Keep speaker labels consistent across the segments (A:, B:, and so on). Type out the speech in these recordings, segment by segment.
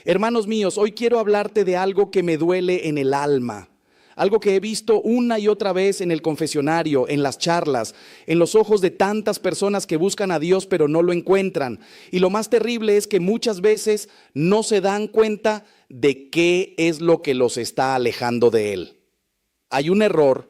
A: Hermanos míos, hoy quiero hablarte de algo que me duele en el alma. Algo que he visto una y otra vez en el confesionario, en las charlas, en los ojos de tantas personas que buscan a Dios pero no lo encuentran. Y lo más terrible es que muchas veces no se dan cuenta de qué es lo que los está alejando de Él. Hay un error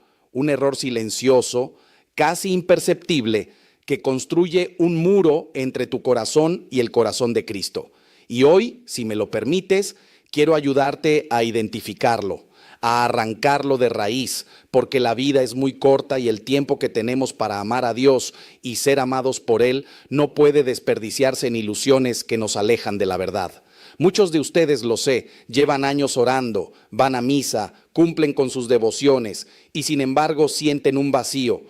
A: silencioso, casi imperceptible, que construye un muro entre tu corazón y el corazón de Cristo. Y hoy, si me lo permites, quiero ayudarte a identificarlo, a arrancarlo de raíz, porque la vida es muy corta y el tiempo que tenemos para amar a Dios y ser amados por Él no puede desperdiciarse en ilusiones que nos alejan de la verdad. Muchos de ustedes, lo sé, llevan años orando, van a misa, cumplen con sus devociones y sin embargo sienten un vacío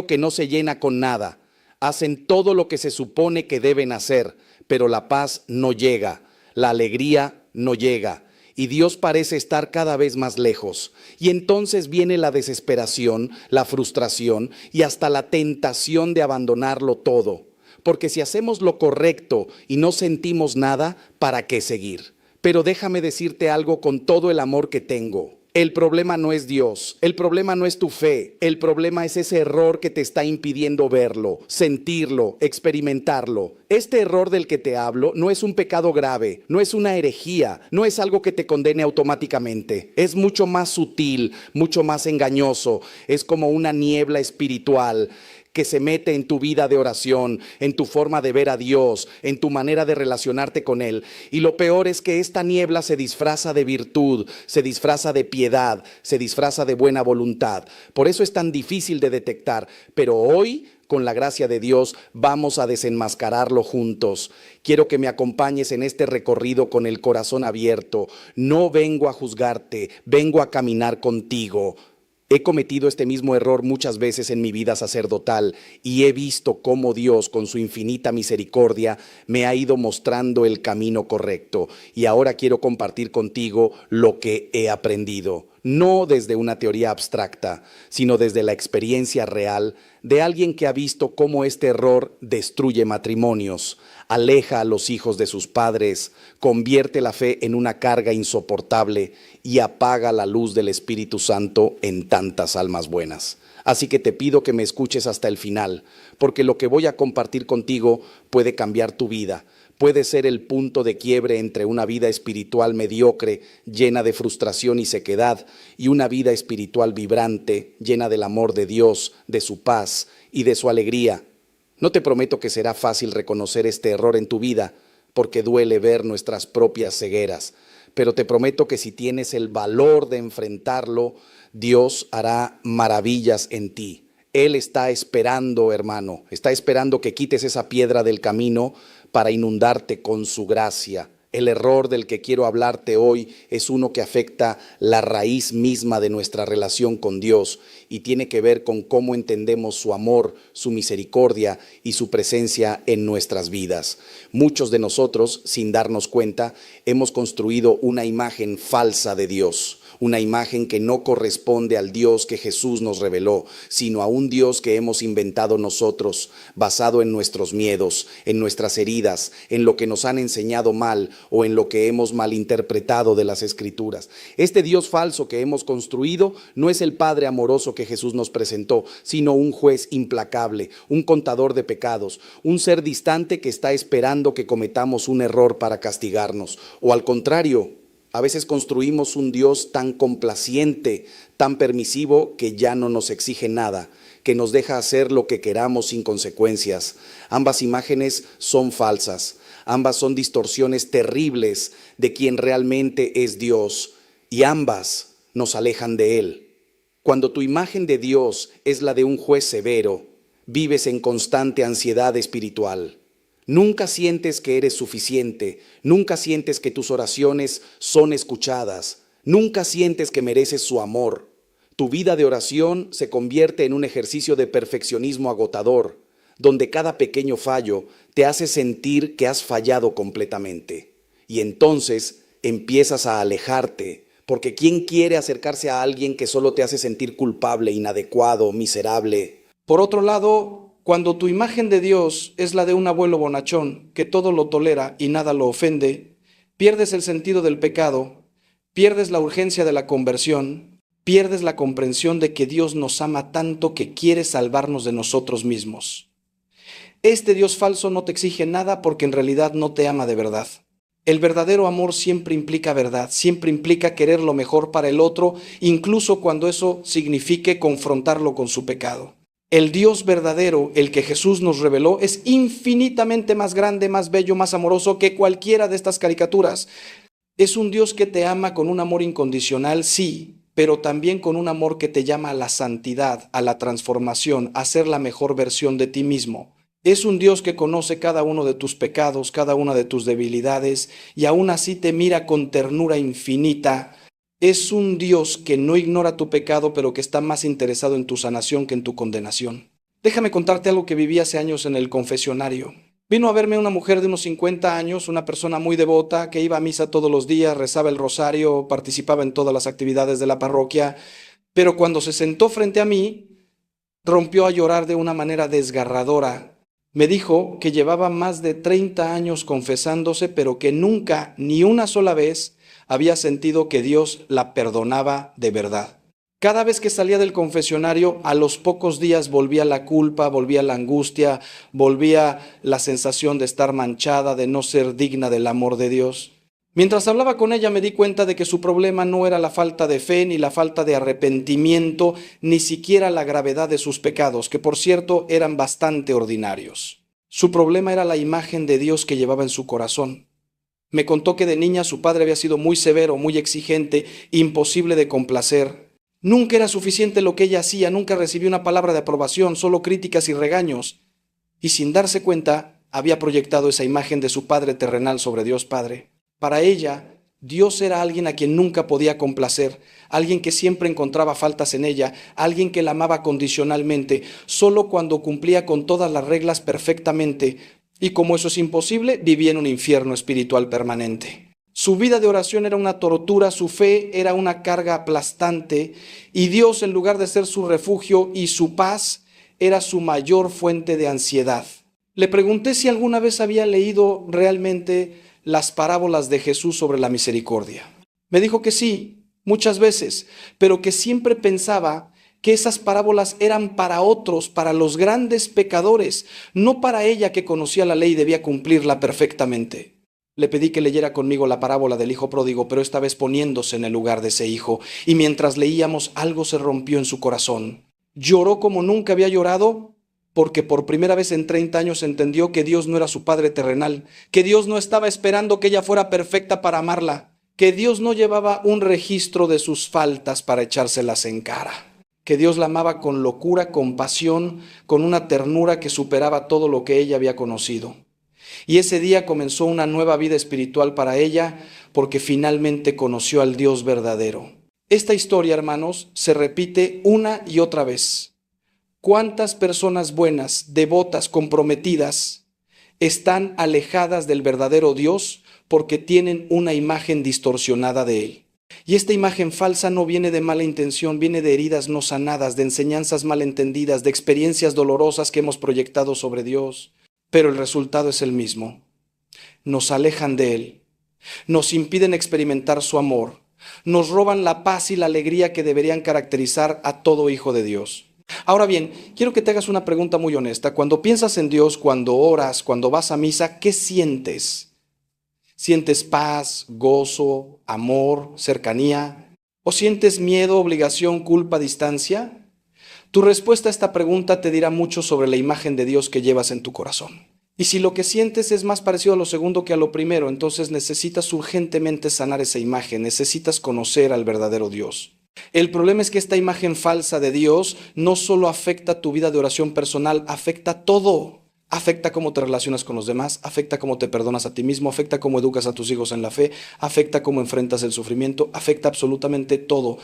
A: que no se llena con nada. Hacen todo lo que se supone que deben hacer, pero la paz no llega, la alegría no llega. Y Dios parece estar cada vez más lejos. Y entonces viene la desesperación, la frustración y hasta la tentación de abandonarlo todo. Porque si hacemos lo correcto y no sentimos nada, ¿para qué seguir? Pero déjame decirte algo con todo el amor que tengo. El problema no es Dios, el problema no es tu fe, el problema es ese error que te está impidiendo verlo, sentirlo, experimentarlo. Este error del que te hablo no es un pecado grave, no es una herejía, no es algo que te condene automáticamente. Es mucho más sutil, mucho más engañoso, es como una niebla espiritual que se mete en tu vida de oración, en tu forma de ver a Dios, en tu manera de relacionarte con Él. Y lo peor es que esta niebla se disfraza de virtud, se disfraza de piedad, se disfraza de buena voluntad. Por eso es tan difícil de detectar. Pero hoy, con la gracia de Dios, vamos a desenmascararlo juntos. Quiero que me acompañes en este recorrido con el corazón abierto. No vengo a juzgarte, vengo a caminar contigo. He cometido este mismo error muchas veces en mi vida sacerdotal y he visto cómo Dios, con su infinita misericordia, me ha ido mostrando el camino correcto. Y ahora quiero compartir contigo lo que he aprendido, no desde una teoría abstracta, sino desde la experiencia real de alguien que ha visto cómo este error destruye matrimonios, aleja a los hijos de sus padres, convierte la fe en una carga insoportable y apaga la luz del Espíritu Santo en tantas almas buenas. Así que te pido que me escuches hasta el final, porque lo que voy a compartir contigo puede cambiar tu vida. Puede ser el punto de quiebre entre una vida espiritual mediocre, llena de frustración y sequedad, y una vida espiritual vibrante, llena del amor de Dios, de su paz y de su alegría. No te prometo que será fácil reconocer este error en tu vida, porque duele ver nuestras propias cegueras. Pero te prometo que si tienes el valor de enfrentarlo, Dios hará maravillas en ti. Él está esperando, hermano, está esperando que quites esa piedra del camino para inundarte con su gracia. El error del que quiero hablarte hoy es uno que afecta la raíz misma de nuestra relación con Dios y tiene que ver con cómo entendemos su amor, su misericordia y su presencia en nuestras vidas. Muchos de nosotros, sin darnos cuenta, hemos construido una imagen falsa de Dios. Una imagen que no corresponde al Dios que Jesús nos reveló, sino a un Dios que hemos inventado nosotros, basado en nuestros miedos, en nuestras heridas, en lo que nos han enseñado mal o en lo que hemos malinterpretado de las Escrituras. Este Dios falso que hemos construido no es el Padre amoroso que Jesús nos presentó, sino un juez implacable, un contador de pecados, un ser distante que está esperando que cometamos un error para castigarnos. O al contrario, a veces construimos un Dios tan complaciente, tan permisivo, que ya no nos exige nada, que nos deja hacer lo que queramos sin consecuencias. Ambas imágenes son falsas, ambas son distorsiones terribles de quien realmente es Dios, y ambas nos alejan de Él. Cuando tu imagen de Dios es la de un juez severo, vives en constante ansiedad espiritual. Nunca sientes que eres suficiente, nunca sientes que tus oraciones son escuchadas, nunca sientes que mereces su amor. Tu vida de oración se convierte en un ejercicio de perfeccionismo agotador, donde cada pequeño fallo te hace sentir que has fallado completamente. Y entonces empiezas a alejarte, porque ¿quién quiere acercarse a alguien que solo te hace sentir culpable, inadecuado, miserable?
B: Por otro lado, cuando tu imagen de Dios es la de un abuelo bonachón que todo lo tolera y nada lo ofende, pierdes el sentido del pecado, pierdes la urgencia de la conversión, pierdes la comprensión de que Dios nos ama tanto que quiere salvarnos de nosotros mismos. Este Dios falso no te exige nada porque en realidad no te ama de verdad. El verdadero amor siempre implica verdad, siempre implica querer lo mejor para el otro, incluso cuando eso signifique confrontarlo con su pecado. El Dios verdadero, el que Jesús nos reveló, es infinitamente más grande, más bello, más amoroso que cualquiera de estas caricaturas. Es un Dios que te ama con un amor incondicional, sí, pero también con un amor que te llama a la santidad, a la transformación, a ser la mejor versión de ti mismo. Es un Dios que conoce cada uno de tus pecados, cada una de tus debilidades, y aún así te mira con ternura infinita. Es un Dios que no ignora tu pecado, pero que está más interesado en tu sanación que en tu condenación. Déjame contarte algo que viví hace años en el confesionario. Vino a verme una mujer de unos 50 años, una persona muy devota, que iba a misa todos los días, rezaba el rosario, participaba en todas las actividades de la parroquia, pero cuando se sentó frente a mí, rompió a llorar de una manera desgarradora. Me dijo que llevaba más de 30 años confesándose, pero que nunca, ni una sola vez, había sentido que Dios la perdonaba de verdad. Cada vez que salía del confesionario, a los pocos días volvía la culpa, volvía la angustia, volvía la sensación de estar manchada, de no ser digna del amor de Dios. Mientras hablaba con ella me di cuenta de que su problema no era la falta de fe, ni la falta de arrepentimiento, ni siquiera la gravedad de sus pecados, que por cierto eran bastante ordinarios. Su problema era la imagen de Dios que llevaba en su corazón. Me contó que de niña su padre había sido muy severo, muy exigente, imposible de complacer. Nunca era suficiente lo que ella hacía, nunca recibió una palabra de aprobación, solo críticas y regaños. Y sin darse cuenta, había proyectado esa imagen de su padre terrenal sobre Dios Padre. Para ella, Dios era alguien a quien nunca podía complacer, alguien que siempre encontraba faltas en ella, alguien que la amaba condicionalmente, solo cuando cumplía con todas las reglas perfectamente. Y como eso es imposible, vivía en un infierno espiritual permanente. Su vida de oración era una tortura, su fe era una carga aplastante, y Dios, en lugar de ser su refugio y su paz, era su mayor fuente de ansiedad. Le pregunté si alguna vez había leído realmente las parábolas de Jesús sobre la misericordia. Me dijo que sí, muchas veces, pero que siempre pensaba que esas parábolas eran para otros, para los grandes pecadores, no para ella que conocía la ley y debía cumplirla perfectamente. Le pedí que leyera conmigo la parábola del hijo pródigo, pero esta vez poniéndose en el lugar de ese hijo, y mientras leíamos algo se rompió en su corazón. Lloró como nunca había llorado, porque por primera vez en 30 años entendió que Dios no era su padre terrenal, que Dios no estaba esperando que ella fuera perfecta para amarla, que Dios no llevaba un registro de sus faltas para echárselas en cara, que Dios la amaba con locura, con pasión, con una ternura que superaba todo lo que ella había conocido. Y ese día comenzó una nueva vida espiritual para ella, porque finalmente conoció al Dios verdadero. Esta historia, hermanos, se repite una y otra vez. ¿Cuántas personas buenas, devotas, comprometidas, están alejadas del verdadero Dios porque tienen una imagen distorsionada de Él? Y esta imagen falsa no viene de mala intención, viene de heridas no sanadas, de enseñanzas malentendidas, de experiencias dolorosas que hemos proyectado sobre Dios. Pero el resultado es el mismo. Nos alejan de Él, nos impiden experimentar su amor, nos roban la paz y la alegría que deberían caracterizar a todo hijo de Dios. Ahora bien, quiero que te hagas una pregunta muy honesta. Cuando piensas en Dios, cuando oras, cuando vas a misa, ¿qué sientes? ¿Sientes paz, gozo, amor, cercanía? ¿O sientes miedo, obligación, culpa, distancia? Tu respuesta a esta pregunta te dirá mucho sobre la imagen de Dios que llevas en tu corazón. Y si lo que sientes es más parecido a lo segundo que a lo primero, entonces necesitas urgentemente sanar esa imagen, necesitas conocer al verdadero Dios. El problema es que esta imagen falsa de Dios no solo afecta tu vida de oración personal, afecta todo. Afecta cómo te relacionas con los demás, afecta cómo te perdonas a ti mismo, afecta cómo educas a tus hijos en la fe, afecta cómo enfrentas el sufrimiento, afecta absolutamente todo.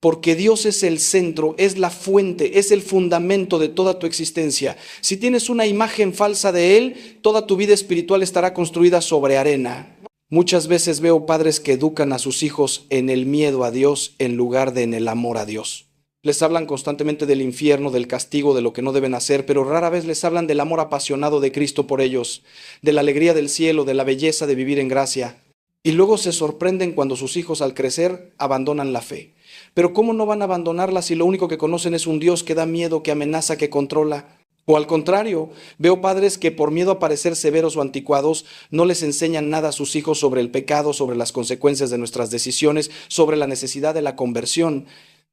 B: Porque Dios es el centro, es la fuente, es el fundamento de toda tu existencia. Si tienes una imagen falsa de Él, toda tu vida espiritual estará construida sobre arena. Muchas veces veo padres que educan a sus hijos en el miedo a Dios en lugar de en el amor a Dios. Les hablan constantemente del infierno, del castigo, de lo que no deben hacer, pero rara vez les hablan del amor apasionado de Cristo por ellos, de la alegría del cielo, de la belleza de vivir en gracia. Y luego se sorprenden cuando sus hijos al crecer abandonan la fe. Pero ¿cómo no van a abandonarla si lo único que conocen es un Dios que da miedo, que amenaza, que controla? O al contrario, veo padres que por miedo a parecer severos o anticuados no les enseñan nada a sus hijos sobre el pecado, sobre las consecuencias de nuestras decisiones, sobre la necesidad de la conversión.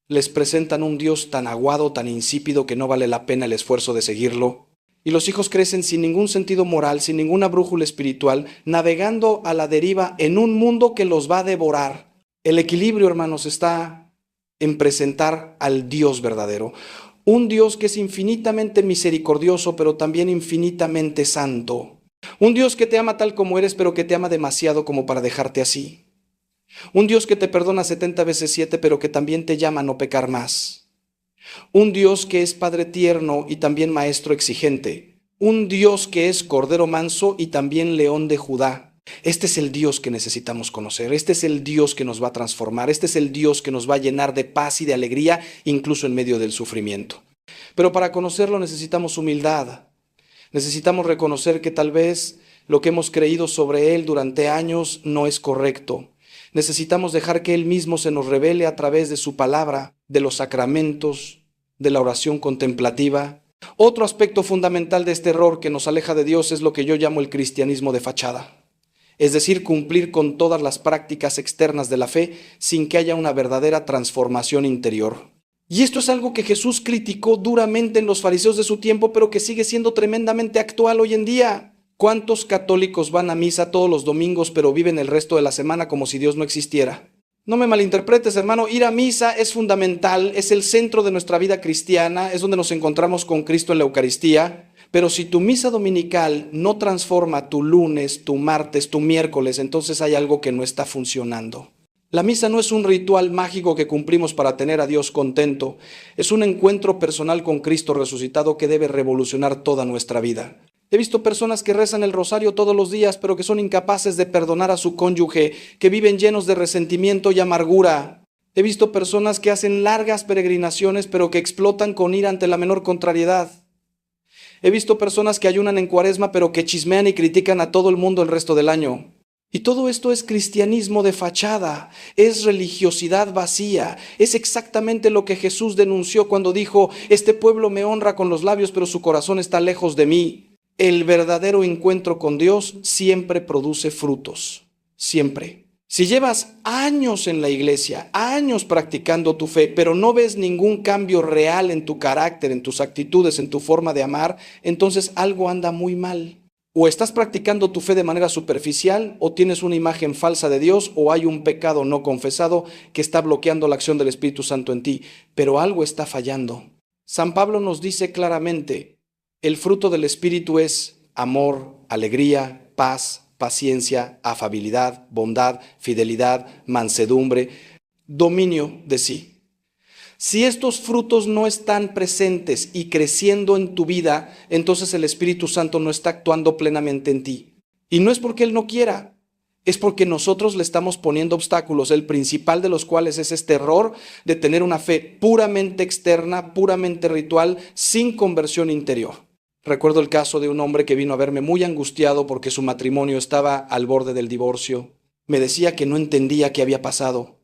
B: Les presentan un Dios tan aguado, tan insípido que no vale la pena el esfuerzo de seguirlo. Y los hijos crecen sin ningún sentido moral, sin ninguna brújula espiritual, navegando a la deriva en un mundo que los va a devorar. El equilibrio, hermanos, está en presentar al Dios verdadero. Un Dios que es infinitamente misericordioso, pero también infinitamente santo. Un Dios que te ama tal como eres, pero que te ama demasiado como para dejarte así. Un Dios que te perdona 70 veces 7, pero que también te llama a no pecar más. Un Dios que es Padre tierno y también Maestro exigente. Un Dios que es Cordero manso y también León de Judá. Este es el Dios que necesitamos conocer. Este es el Dios que nos va a transformar. Este es el Dios que nos va a llenar de paz y de alegría, incluso en medio del sufrimiento. Pero para conocerlo necesitamos humildad. Necesitamos reconocer que tal vez lo que hemos creído sobre Él durante años no es correcto. Necesitamos dejar que Él mismo se nos revele a través de su palabra, de los sacramentos, de la oración contemplativa. Otro aspecto fundamental de este error que nos aleja de Dios es lo que yo llamo el cristianismo de fachada. Es decir, cumplir con todas las prácticas externas de la fe sin que haya una verdadera transformación interior. Y esto es algo que Jesús criticó duramente en los fariseos de su tiempo, pero que sigue siendo tremendamente actual hoy en día. ¿Cuántos católicos van a misa todos los domingos, pero viven el resto de la semana como si Dios no existiera? No me malinterpretes, hermano, ir a misa es fundamental, es el centro de nuestra vida cristiana, es donde nos encontramos con Cristo en la Eucaristía. Pero si tu misa dominical no transforma tu lunes, tu martes, tu miércoles, entonces hay algo que no está funcionando. La misa no es un ritual mágico que cumplimos para tener a Dios contento, es un encuentro personal con Cristo resucitado que debe revolucionar toda nuestra vida. He visto personas que rezan el rosario todos los días, pero que son incapaces de perdonar a su cónyuge, que viven llenos de resentimiento y amargura. He visto personas que hacen largas peregrinaciones, pero que explotan con ira ante la menor contrariedad. He visto personas que ayunan en Cuaresma, pero que chismean y critican a todo el mundo el resto del año. Y todo esto es cristianismo de fachada, es religiosidad vacía, es exactamente lo que Jesús denunció cuando dijo: este pueblo me honra con los labios, pero su corazón está lejos de mí. El verdadero encuentro con Dios siempre produce frutos, siempre. Si llevas años en la iglesia, años practicando tu fe, pero no ves ningún cambio real en tu carácter, en tus actitudes, en tu forma de amar, entonces algo anda muy mal. O estás practicando tu fe de manera superficial, o tienes una imagen falsa de Dios, o hay un pecado no confesado que está bloqueando la acción del Espíritu Santo en ti, pero algo está fallando. San Pablo nos dice claramente: el fruto del Espíritu es amor, alegría, paz, paciencia, afabilidad, bondad, fidelidad, mansedumbre, dominio de sí. Si estos frutos no están presentes y creciendo en tu vida, entonces el Espíritu Santo no está actuando plenamente en ti. Y no es porque Él no quiera, es porque nosotros le estamos poniendo obstáculos, el principal de los cuales es este error de tener una fe puramente externa, puramente ritual, sin conversión interior. Recuerdo el caso de un hombre que vino a verme muy angustiado porque su matrimonio estaba al borde del divorcio. Me decía que no entendía qué había pasado,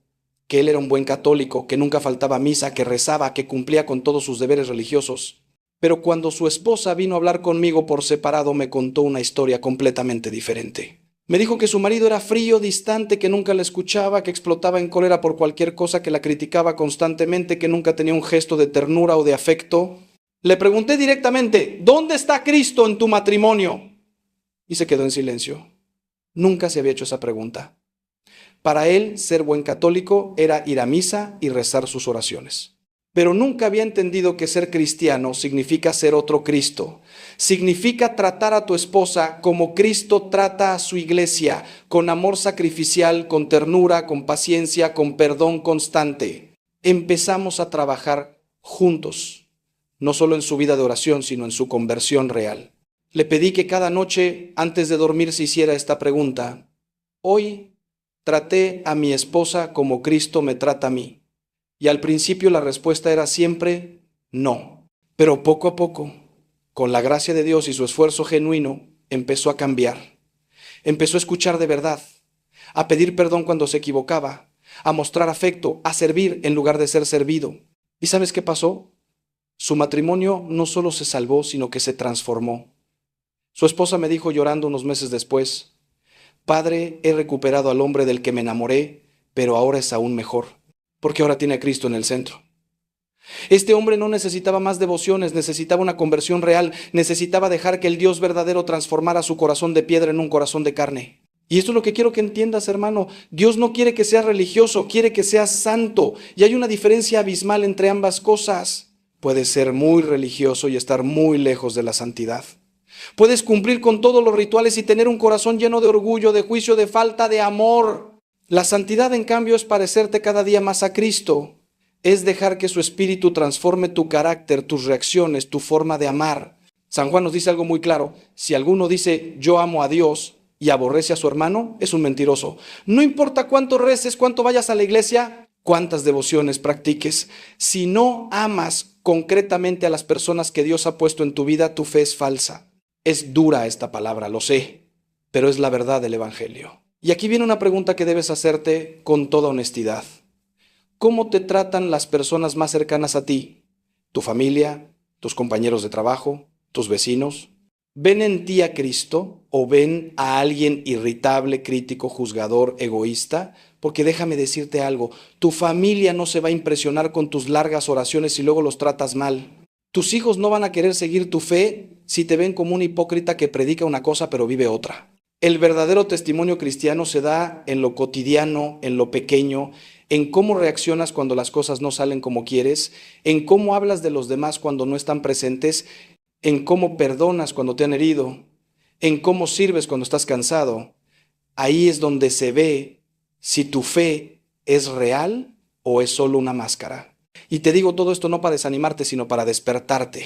B: que él era un buen católico, que nunca faltaba a misa, que rezaba, que cumplía con todos sus deberes religiosos. Pero cuando su esposa vino a hablar conmigo por separado, me contó una historia completamente diferente. Me dijo que su marido era frío, distante, que nunca la escuchaba, que explotaba en cólera por cualquier cosa, que la criticaba constantemente, que nunca tenía un gesto de ternura o de afecto. Le pregunté directamente: ¿dónde está Cristo en tu matrimonio? Y se quedó en silencio. Nunca se había hecho esa pregunta. Para él, ser buen católico era ir a misa y rezar sus oraciones. Pero nunca había entendido que ser cristiano significa ser otro Cristo. Significa tratar a tu esposa como Cristo trata a su iglesia, con amor sacrificial, con ternura, con paciencia, con perdón constante. Empezamos a trabajar juntos, no solo en su vida de oración, sino en su conversión real. Le pedí que cada noche, antes de dormir, se hiciera esta pregunta: hoy traté a mi esposa como Cristo me trata a mí. Y al principio la respuesta era siempre no. Pero poco a poco, con la gracia de Dios y su esfuerzo genuino, empezó a cambiar. Empezó a escuchar de verdad. a pedir perdón cuando se equivocaba, a mostrar afecto, a servir en lugar de ser servido. ¿Y sabes qué pasó? Su matrimonio no solo se salvó, sino que se transformó. Su esposa me dijo llorando unos meses después: Padre, he recuperado al hombre del que me enamoré, pero ahora es aún mejor, porque ahora tiene a Cristo en el centro. Este hombre no necesitaba más devociones, necesitaba una conversión real, necesitaba dejar que el Dios verdadero transformara su corazón de piedra en un corazón de carne. Y esto es lo que quiero que entiendas, hermano. Dios no quiere que seas religioso, quiere que seas santo. Y hay una diferencia abismal entre ambas cosas. Puedes ser muy religioso y estar muy lejos de la santidad. Puedes cumplir con todos los rituales y tener un corazón lleno de orgullo, de juicio, de falta de amor. La santidad, en cambio, es parecerte cada día más a Cristo. Es dejar que su espíritu transforme tu carácter, tus reacciones, tu forma de amar. San Juan nos dice algo muy claro: si alguno dice yo amo a Dios y aborrece a su hermano, es un mentiroso. No importa cuánto reces, cuánto vayas a la iglesia, cuántas devociones practiques, si no amas concretamente a las personas que Dios ha puesto en tu vida, tu fe es falsa. Es dura esta palabra, lo sé, pero es la verdad del Evangelio. Y aquí viene una pregunta que debes hacerte con toda honestidad. ¿Cómo te tratan las personas más cercanas a ti? ¿Tu familia? ¿Tus compañeros de trabajo? ¿Tus vecinos? ¿Ven en ti a Cristo o ven a alguien irritable, crítico, juzgador, egoísta? Porque déjame decirte algo, tu familia no se va a impresionar con tus largas oraciones y luego los tratas mal. Tus hijos no van a querer seguir tu fe si te ven como un hipócrita que predica una cosa pero vive otra. El verdadero testimonio cristiano se da en lo cotidiano, en lo pequeño, en cómo reaccionas cuando las cosas no salen como quieres, en cómo hablas de los demás cuando no están presentes, en cómo perdonas cuando te han herido, en cómo sirves cuando estás cansado. Ahí es donde se ve si tu fe es real o es solo una máscara. Y te digo todo esto no para desanimarte, sino para despertarte.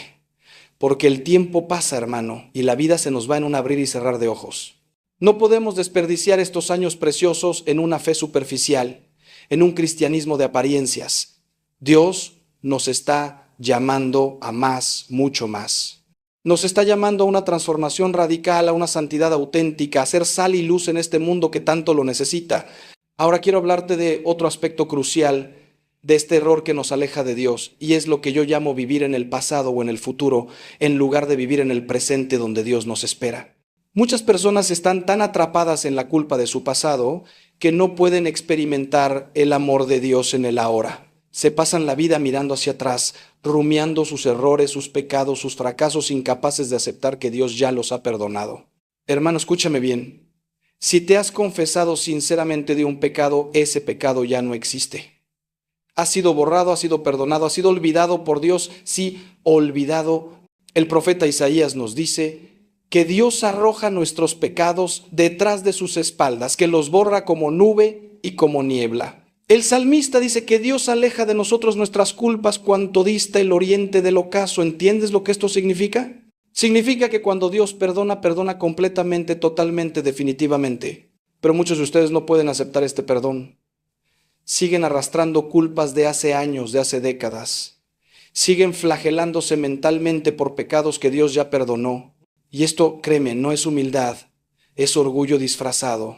B: Porque el tiempo pasa, hermano, y la vida se nos va en un abrir y cerrar de ojos. No podemos desperdiciar estos años preciosos en una fe superficial, en un cristianismo de apariencias. Dios nos está llamando a más, mucho más. Nos está llamando a una transformación radical, a una santidad auténtica, a ser sal y luz en este mundo que tanto lo necesita. Ahora quiero hablarte de otro aspecto crucial de este error que nos aleja de Dios, y es lo que yo llamo vivir en el pasado o en el futuro, en lugar de vivir en el presente donde Dios nos espera. Muchas personas están tan atrapadas en la culpa de su pasado que no pueden experimentar el amor de Dios en el ahora. Se pasan la vida mirando hacia atrás, rumiando sus errores, sus pecados, sus fracasos, incapaces de aceptar que Dios ya los ha perdonado. Hermano, escúchame bien. Si te has confesado sinceramente de un pecado, ese pecado ya no existe. Ha sido borrado, ha sido perdonado, ha sido olvidado por Dios. Sí, olvidado. El profeta Isaías nos dice que Dios arroja nuestros pecados detrás de sus espaldas, que los borra como nube y como niebla. El salmista dice que Dios aleja de nosotros nuestras culpas cuanto dista el oriente del ocaso. ¿Entiendes lo que esto significa? Significa que cuando Dios perdona, perdona completamente, totalmente, definitivamente. Pero muchos de ustedes no pueden aceptar este perdón. Siguen arrastrando culpas de hace años, de hace décadas. Siguen flagelándose mentalmente por pecados que Dios ya perdonó. Y esto, créeme, no es humildad, es orgullo disfrazado.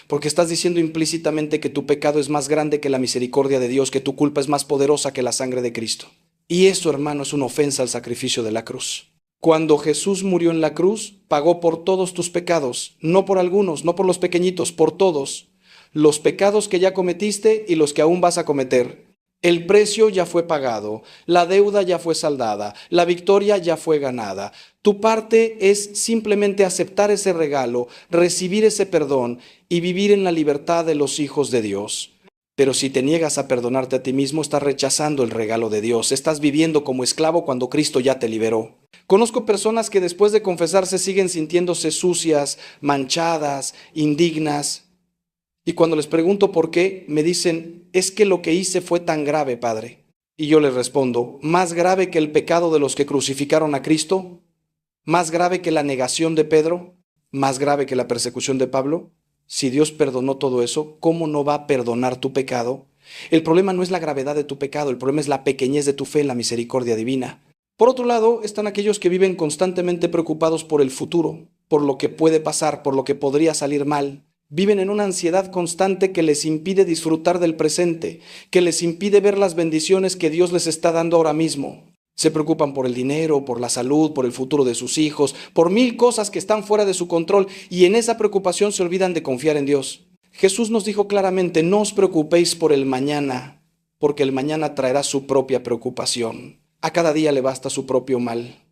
B: Porque estás diciendo implícitamente que tu pecado es más grande que la misericordia de Dios, que tu culpa es más poderosa que la sangre de Cristo. Y eso, hermano, es una ofensa al sacrificio de la cruz. Cuando Jesús murió en la cruz, pagó por todos tus pecados, no por algunos, no por los pequeñitos, por todos. Los pecados que ya cometiste y los que aún vas a cometer. El precio ya fue pagado, la deuda ya fue saldada, la victoria ya fue ganada. Tu parte es simplemente aceptar ese regalo, recibir ese perdón y vivir en la libertad de los hijos de Dios. Pero si te niegas a perdonarte a ti mismo, estás rechazando el regalo de Dios. Estás viviendo como esclavo cuando Cristo ya te liberó. Conozco personas que después de confesarse siguen sintiéndose sucias, manchadas, indignas. Y cuando les pregunto por qué, me dicen, es que lo que hice fue tan grave, Padre. Y yo les respondo, ¿más grave que el pecado de los que crucificaron a Cristo? ¿Más grave que la negación de Pedro? ¿Más grave que la persecución de Pablo? Si Dios perdonó todo eso, ¿cómo no va a perdonar tu pecado? El problema no es la gravedad de tu pecado, el problema es la pequeñez de tu fe en la misericordia divina. Por otro lado, están aquellos que viven constantemente preocupados por el futuro, por lo que puede pasar, por lo que podría salir mal. Viven en una ansiedad constante que les impide disfrutar del presente, que les impide ver las bendiciones que Dios les está dando ahora mismo. Se preocupan por el dinero, por la salud, por el futuro de sus hijos, por mil cosas que están fuera de su control, y en esa preocupación se olvidan de confiar en Dios. Jesús nos dijo claramente: no os preocupéis por el mañana, porque el mañana traerá su propia preocupación. A cada día le basta su propio mal.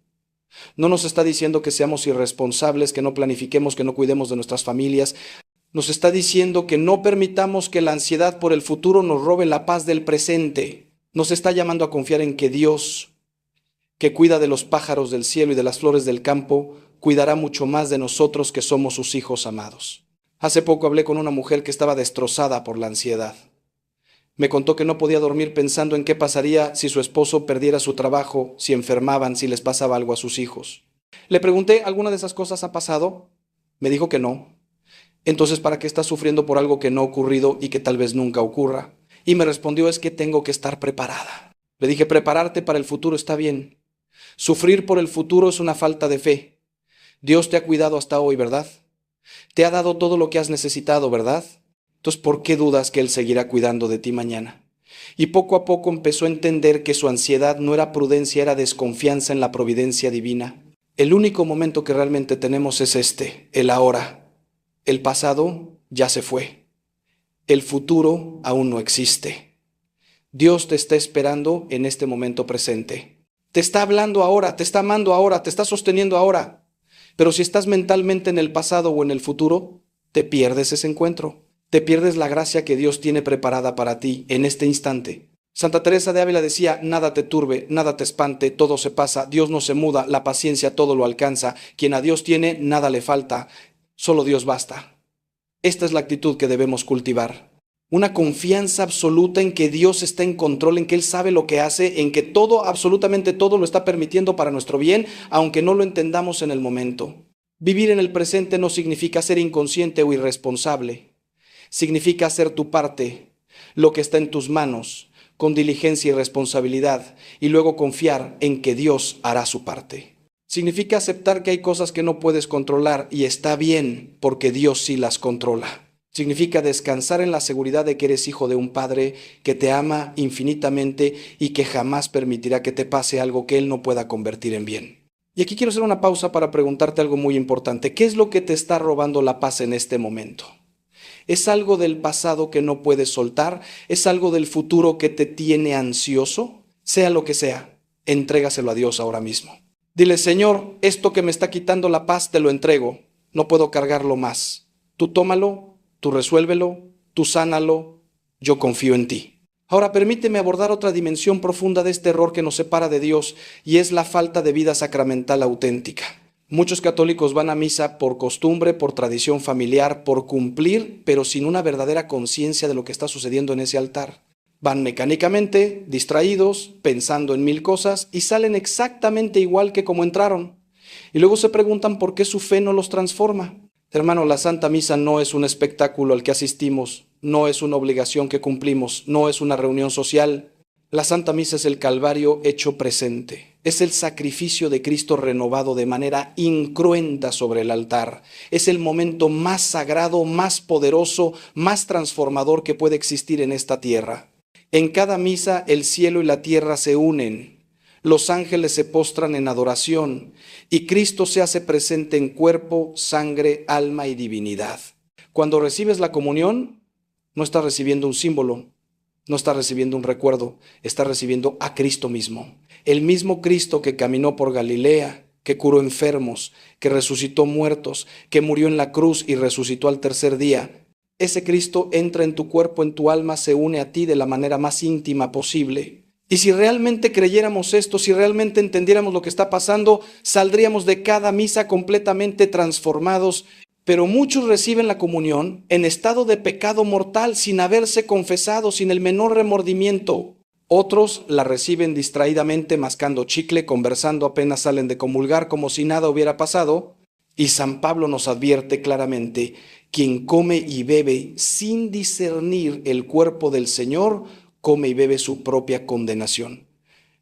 B: No nos está diciendo que seamos irresponsables, que no planifiquemos, que no cuidemos de nuestras familias. Nos está diciendo que no permitamos que la ansiedad por el futuro nos robe la paz del presente. Nos está llamando a confiar en que Dios, que cuida de los pájaros del cielo y de las flores del campo, cuidará mucho más de nosotros que somos sus hijos amados. Hace poco hablé con una mujer que estaba destrozada por la ansiedad. Me contó que no podía dormir pensando en qué pasaría si su esposo perdiera su trabajo, si enfermaban, si les pasaba algo a sus hijos. Le pregunté: ¿alguna de esas cosas ha pasado? Me dijo que no. Entonces, ¿para qué estás sufriendo por algo que no ha ocurrido y que tal vez nunca ocurra? Y me respondió: es que tengo que estar preparada. Le dije: prepararte para el futuro está bien. Sufrir por el futuro es una falta de fe. Dios te ha cuidado hasta hoy, ¿verdad? Te ha dado todo lo que has necesitado, ¿verdad? Entonces, ¿por qué dudas que Él seguirá cuidando de ti mañana? Y poco a poco empezó a entender que su ansiedad no era prudencia, era desconfianza en la providencia divina. El único momento que realmente tenemos es este, el ahora. El pasado ya se fue. El futuro aún no existe. Dios te está esperando en este momento presente. Te está hablando ahora, te está amando ahora, te está sosteniendo ahora. Pero si estás mentalmente en el pasado o en el futuro, te pierdes ese encuentro. Te pierdes la gracia que Dios tiene preparada para ti en este instante. Santa Teresa de Ávila decía: nada te turbe, nada te espante, todo se pasa, Dios no se muda, la paciencia todo lo alcanza. Quien a Dios tiene, nada le falta. Solo Dios basta. Esta es la actitud que debemos cultivar. Una confianza absoluta en que Dios está en control, en que Él sabe lo que hace, en que todo, absolutamente todo lo está permitiendo para nuestro bien, aunque no lo entendamos en el momento. Vivir en el presente no significa ser inconsciente o irresponsable. Significa hacer tu parte, lo que está en tus manos, con diligencia y responsabilidad, y luego confiar en que Dios hará su parte. Significa aceptar que hay cosas que no puedes controlar y está bien porque Dios sí las controla. Significa descansar en la seguridad de que eres hijo de un Padre que te ama infinitamente y que jamás permitirá que te pase algo que Él no pueda convertir en bien. Y aquí quiero hacer una pausa para preguntarte algo muy importante. ¿Qué es lo que te está robando la paz en este momento? ¿Es algo del pasado que no puedes soltar? ¿Es algo del futuro que te tiene ansioso? Sea lo que sea, entrégaselo a Dios ahora mismo. Dile: Señor, esto que me está quitando la paz te lo entrego. No puedo cargarlo más. Tú tómalo, tú resuélvelo, tú sánalo. Yo confío en ti. Ahora permíteme abordar otra dimensión profunda de este error que nos separa de Dios, y es la falta de vida sacramental auténtica. Muchos católicos van a misa por costumbre, por tradición familiar, por cumplir, pero sin una verdadera conciencia de lo que está sucediendo en ese altar. Van mecánicamente, distraídos, pensando en mil cosas, y salen exactamente igual que como entraron. Y luego se preguntan por qué su fe no los transforma. Hermano, la Santa Misa no es un espectáculo al que asistimos, no es una obligación que cumplimos, no es una reunión social. La Santa Misa es el Calvario hecho presente. Es el sacrificio de Cristo renovado de manera incruenta sobre el altar. Es el momento más sagrado, más poderoso, más transformador que puede existir en esta tierra. En cada misa el cielo y la tierra se unen, los ángeles se postran en adoración y Cristo se hace presente en cuerpo, sangre, alma y divinidad. Cuando recibes la comunión, no estás recibiendo un símbolo, no estás recibiendo un recuerdo, estás recibiendo a Cristo mismo. El mismo Cristo que caminó por Galilea, que curó enfermos, que resucitó muertos, que murió en la cruz y resucitó al tercer día. Ese Cristo entra en tu cuerpo, en tu alma, se une a ti de la manera más íntima posible. Y si realmente creyéramos esto, si realmente entendiéramos lo que está pasando, saldríamos de cada misa completamente transformados. Pero muchos reciben la comunión en estado de pecado mortal, sin haberse confesado, sin el menor remordimiento. Otros la reciben distraídamente, mascando chicle, conversando apenas salen de comulgar, como si nada hubiera pasado. Y San Pablo nos advierte claramente: quien come y bebe sin discernir el cuerpo del Señor, come y bebe su propia condenación.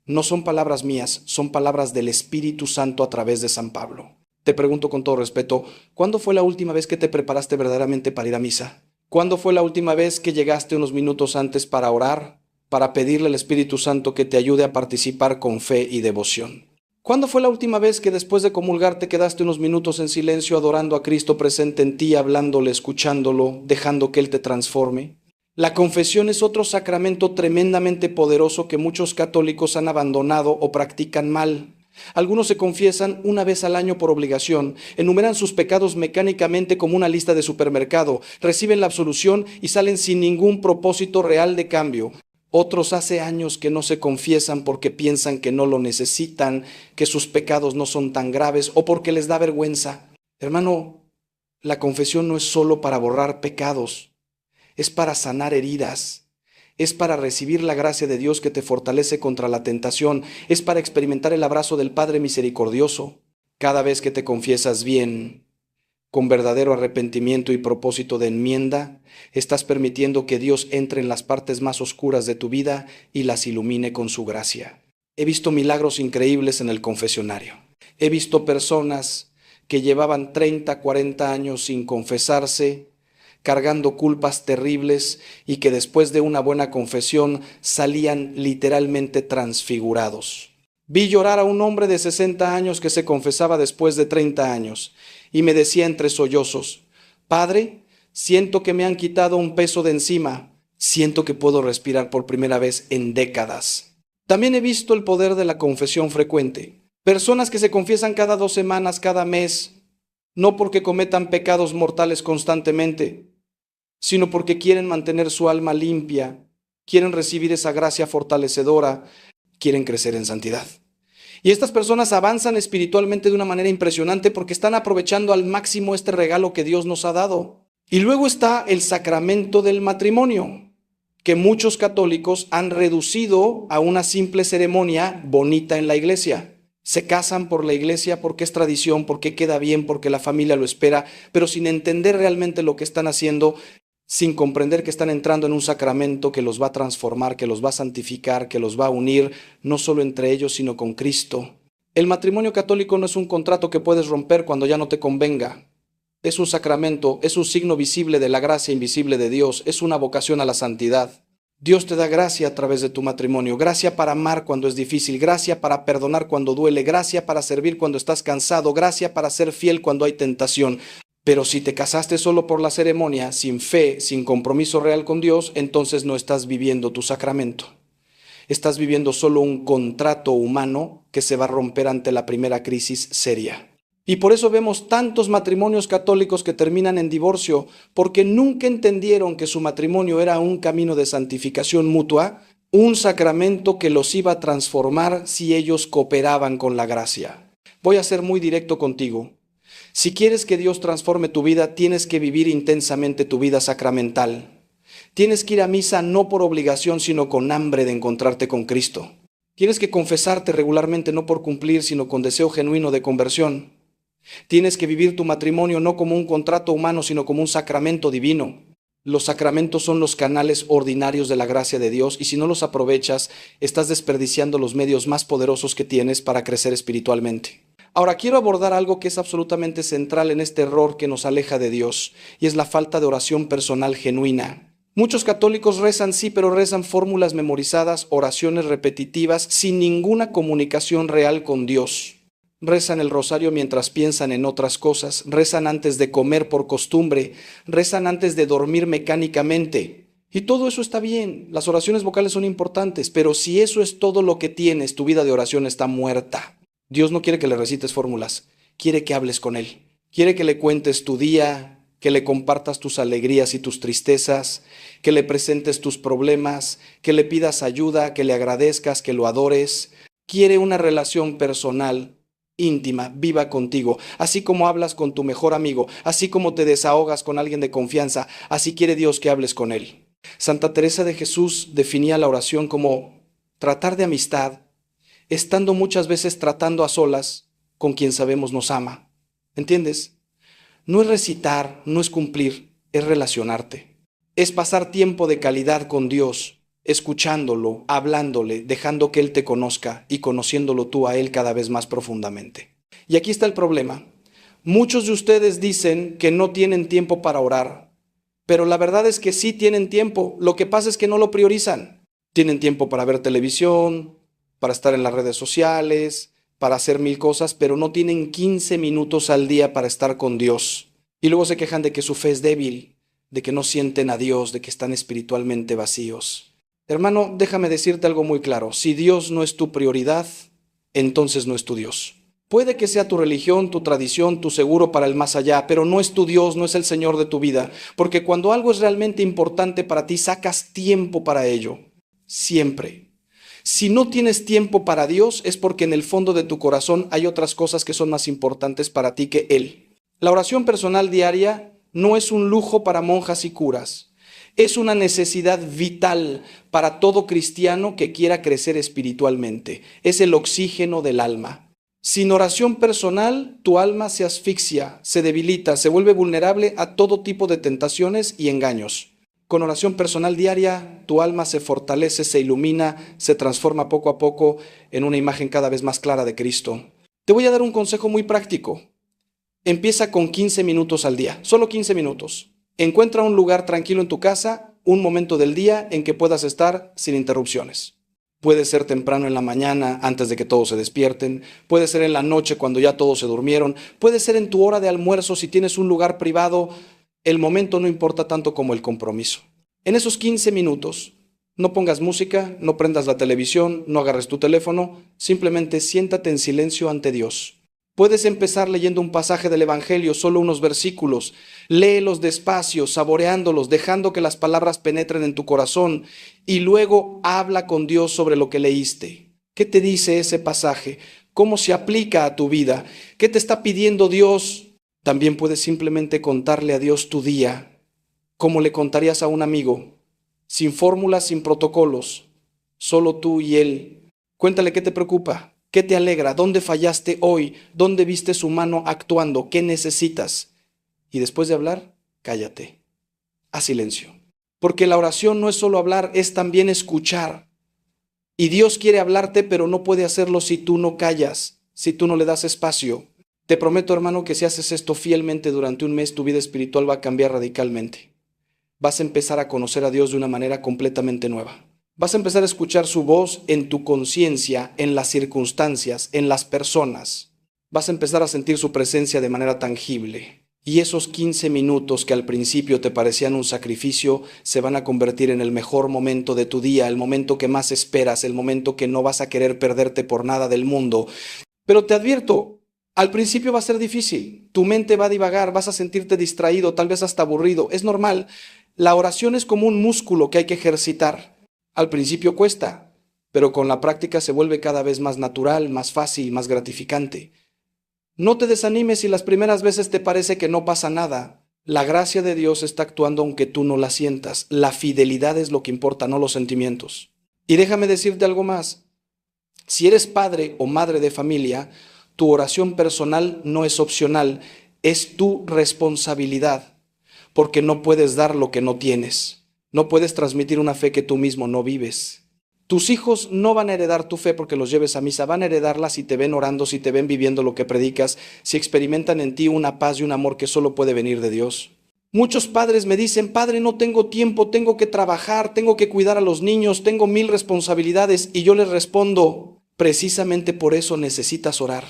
B: No son palabras mías, son palabras del Espíritu Santo a través de San Pablo. Te pregunto con todo respeto, ¿cuándo fue la última vez que te preparaste verdaderamente para ir a misa? ¿Cuándo fue la última vez que llegaste unos minutos antes para orar, para pedirle al Espíritu Santo que te ayude a participar con fe y devoción? ¿Cuándo fue la última vez que después de comulgar te quedaste unos minutos en silencio adorando a Cristo presente en ti, hablándole, escuchándolo, dejando que Él te transforme? La confesión es otro sacramento tremendamente poderoso que muchos católicos han abandonado o practican mal. Algunos se confiesan una vez al año por obligación, enumeran sus pecados mecánicamente como una lista de supermercado, reciben la absolución y salen sin ningún propósito real de cambio. Otros hace años que no se confiesan porque piensan que no lo necesitan, que sus pecados no son tan graves o porque les da vergüenza. Hermano, la confesión no es solo para borrar pecados, es para sanar heridas. Es para recibir la gracia de Dios que te fortalece contra la tentación. Es para experimentar el abrazo del Padre misericordioso. Cada vez que te confiesas bien, con verdadero arrepentimiento y propósito de enmienda, estás permitiendo que Dios entre en las partes más oscuras de tu vida y las ilumine con su gracia. He visto milagros increíbles en el confesionario. He visto personas que llevaban 30, 40 años sin confesarse, cargando culpas terribles y que después de una buena confesión salían literalmente transfigurados. Vi llorar a un hombre de 60 años que se confesaba después de 30 años y me decía entre sollozos: Padre, siento que me han quitado un peso de encima, siento que puedo respirar por primera vez en décadas. También he visto el poder de la confesión frecuente. Personas que se confiesan cada 2 semanas, cada mes, no porque cometan pecados mortales constantemente, sino porque quieren mantener su alma limpia, quieren recibir esa gracia fortalecedora, quieren crecer en santidad. Y estas personas avanzan espiritualmente de una manera impresionante porque están aprovechando al máximo este regalo que Dios nos ha dado. Y luego está el sacramento del matrimonio, que muchos católicos han reducido a una simple ceremonia bonita en la iglesia. Se casan por la iglesia porque es tradición, porque queda bien, porque la familia lo espera, pero sin entender realmente lo que están haciendo, sin comprender que están entrando en un sacramento que los va a transformar, que los va a santificar, que los va a unir, no solo entre ellos, sino con Cristo. El matrimonio católico no es un contrato que puedes romper cuando ya no te convenga. Es un sacramento, es un signo visible de la gracia invisible de Dios, es una vocación a la santidad. Dios te da gracia a través de tu matrimonio, gracia para amar cuando es difícil, gracia para perdonar cuando duele, gracia para servir cuando estás cansado, gracia para ser fiel cuando hay tentación. Pero si te casaste solo por la ceremonia, sin fe, sin compromiso real con Dios, entonces no estás viviendo tu sacramento. Estás viviendo solo un contrato humano que se va a romper ante la primera crisis seria. Y por eso vemos tantos matrimonios católicos que terminan en divorcio, porque nunca entendieron que su matrimonio era un camino de santificación mutua, un sacramento que los iba a transformar si ellos cooperaban con la gracia. Voy a ser muy directo contigo. Si quieres que Dios transforme tu vida, tienes que vivir intensamente tu vida sacramental. Tienes que ir a misa no por obligación, sino con hambre de encontrarte con Cristo. Tienes que confesarte regularmente no por cumplir, sino con deseo genuino de conversión. Tienes que vivir tu matrimonio no como un contrato humano, sino como un sacramento divino. Los sacramentos son los canales ordinarios de la gracia de Dios y si no los aprovechas, estás desperdiciando los medios más poderosos que tienes para crecer espiritualmente. Ahora, quiero abordar algo que es absolutamente central en este error que nos aleja de Dios, y es la falta de oración personal genuina. Muchos católicos rezan, sí, pero rezan fórmulas memorizadas, oraciones repetitivas, sin ninguna comunicación real con Dios. Rezan el rosario mientras piensan en otras cosas, rezan antes de comer por costumbre, rezan antes de dormir mecánicamente. Y todo eso está bien, las oraciones vocales son importantes, pero si eso es todo lo que tienes, tu vida de oración está muerta. Dios no quiere que le recites fórmulas, quiere que hables con Él. Quiere que le cuentes tu día, que le compartas tus alegrías y tus tristezas, que le presentes tus problemas, que le pidas ayuda, que le agradezcas, que lo adores. Quiere una relación personal, íntima, viva contigo, así como hablas con tu mejor amigo, así como te desahogas con alguien de confianza, así quiere Dios que hables con Él. Santa Teresa de Jesús definía la oración como tratar de amistad, estando muchas veces tratando a solas con quien sabemos nos ama. ¿Entiendes? No es recitar, no es cumplir, es relacionarte. Es pasar tiempo de calidad con Dios, escuchándolo, hablándole, dejando que Él te conozca y conociéndolo tú a Él cada vez más profundamente. Y aquí está el problema. Muchos de ustedes dicen que no tienen tiempo para orar, pero la verdad es que sí tienen tiempo. Lo que pasa es que no lo priorizan. Tienen tiempo para ver televisión, para estar en las redes sociales, para hacer mil cosas, pero no tienen 15 minutos al día para estar con Dios. Y luego se quejan de que su fe es débil, de que no sienten a Dios, de que están espiritualmente vacíos. Hermano, déjame decirte algo muy claro. Si Dios no es tu prioridad, entonces no es tu Dios. Puede que sea tu religión, tu tradición, tu seguro para el más allá, pero no es tu Dios, no es el Señor de tu vida. Porque cuando algo es realmente importante para ti, sacas tiempo para ello. Siempre. Si no tienes tiempo para Dios, es porque en el fondo de tu corazón hay otras cosas que son más importantes para ti que Él. La oración personal diaria no es un lujo para monjas y curas. Es una necesidad vital para todo cristiano que quiera crecer espiritualmente. Es el oxígeno del alma. Sin oración personal, tu alma se asfixia, se debilita, se vuelve vulnerable a todo tipo de tentaciones y engaños. Con oración personal diaria, tu alma se fortalece, se ilumina, se transforma poco a poco en una imagen cada vez más clara de Cristo. Te voy a dar un consejo muy práctico. Empieza con 15 minutos al día, solo 15 minutos. Encuentra un lugar tranquilo en tu casa, un momento del día en que puedas estar sin interrupciones. Puede ser temprano en la mañana, antes de que todos se despierten. Puede ser en la noche, cuando ya todos se durmieron. Puede ser en tu hora de almuerzo, si tienes un lugar privado. El momento no importa tanto como el compromiso. En esos 15 minutos, no pongas música, no prendas la televisión, no agarres tu teléfono. Simplemente siéntate en silencio ante Dios. Puedes empezar leyendo un pasaje del Evangelio, solo unos versículos. Léelos despacio, saboreándolos, dejando que las palabras penetren en tu corazón y luego habla con Dios sobre lo que leíste. ¿Qué te dice ese pasaje? ¿Cómo se aplica a tu vida? ¿Qué te está pidiendo Dios? También puedes simplemente contarle a Dios tu día, como le contarías a un amigo, sin fórmulas, sin protocolos, solo tú y Él. Cuéntale qué te preocupa. ¿Qué te alegra? ¿Dónde fallaste hoy? ¿Dónde viste su mano actuando? ¿Qué necesitas? Y después de hablar, cállate. Haz silencio. Porque la oración no es solo hablar, es también escuchar. Y Dios quiere hablarte, pero no puede hacerlo si tú no callas, si tú no le das espacio. Te prometo, hermano, que si haces esto fielmente durante un mes, tu vida espiritual va a cambiar radicalmente. Vas a empezar a conocer a Dios de una manera completamente nueva. Vas a empezar a escuchar su voz en tu conciencia, en las circunstancias, en las personas. Vas a empezar a sentir su presencia de manera tangible. Y esos 15 minutos que al principio te parecían un sacrificio, se van a convertir en el mejor momento de tu día, el momento que más esperas, el momento que no vas a querer perderte por nada del mundo. Pero te advierto, al principio va a ser difícil. Tu mente va a divagar, vas a sentirte distraído, tal vez hasta aburrido. Es normal. La oración es como un músculo que hay que ejercitar. Al principio cuesta, pero con la práctica se vuelve cada vez más natural, más fácil, más gratificante. No te desanimes si las primeras veces te parece que no pasa nada. La gracia de Dios está actuando aunque tú no la sientas. La fidelidad es lo que importa, no los sentimientos. Y déjame decirte algo más. Si eres padre o madre de familia, tu oración personal no es opcional, es tu responsabilidad, porque no puedes dar lo que no tienes. No puedes transmitir una fe que tú mismo no vives. Tus hijos no van a heredar tu fe porque los lleves a misa, van a heredarla si te ven orando, si te ven viviendo lo que predicas, si experimentan en ti una paz y un amor que solo puede venir de Dios. Muchos padres me dicen, padre, no tengo tiempo, tengo que trabajar, tengo que cuidar a los niños, tengo 1000 responsabilidades, y yo les respondo, precisamente por eso necesitas orar.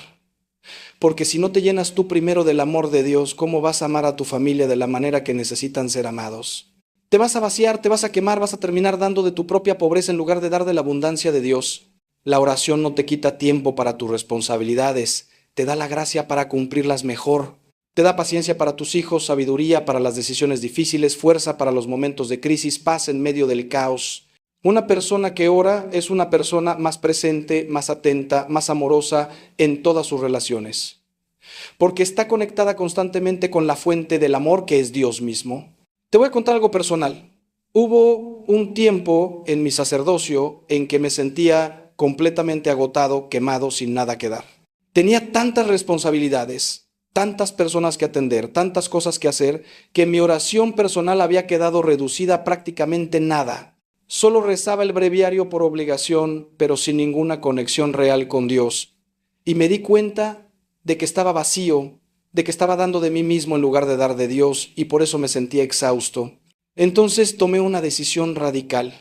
B: Porque si no te llenas tú primero del amor de Dios, ¿cómo vas a amar a tu familia de la manera que necesitan ser amados? Te vas a vaciar, te vas a quemar, vas a terminar dando de tu propia pobreza en lugar de dar de la abundancia de Dios. La oración no te quita tiempo para tus responsabilidades, te da la gracia para cumplirlas mejor. Te da paciencia para tus hijos, sabiduría para las decisiones difíciles, fuerza para los momentos de crisis, paz en medio del caos. Una persona que ora es una persona más presente, más atenta, más amorosa en todas sus relaciones. Porque está conectada constantemente con la fuente del amor que es Dios mismo. Te voy a contar algo personal. Hubo un tiempo en mi sacerdocio en que me sentía completamente agotado, quemado, sin nada que dar. Tenía tantas responsabilidades, tantas personas que atender, tantas cosas que hacer, que mi oración personal había quedado reducida a prácticamente nada. Solo rezaba el breviario por obligación, pero sin ninguna conexión real con Dios. Y me di cuenta de que estaba vacío, de que estaba dando de mí mismo en lugar de dar de Dios, y por eso me sentía exhausto. Entonces tomé una decisión radical.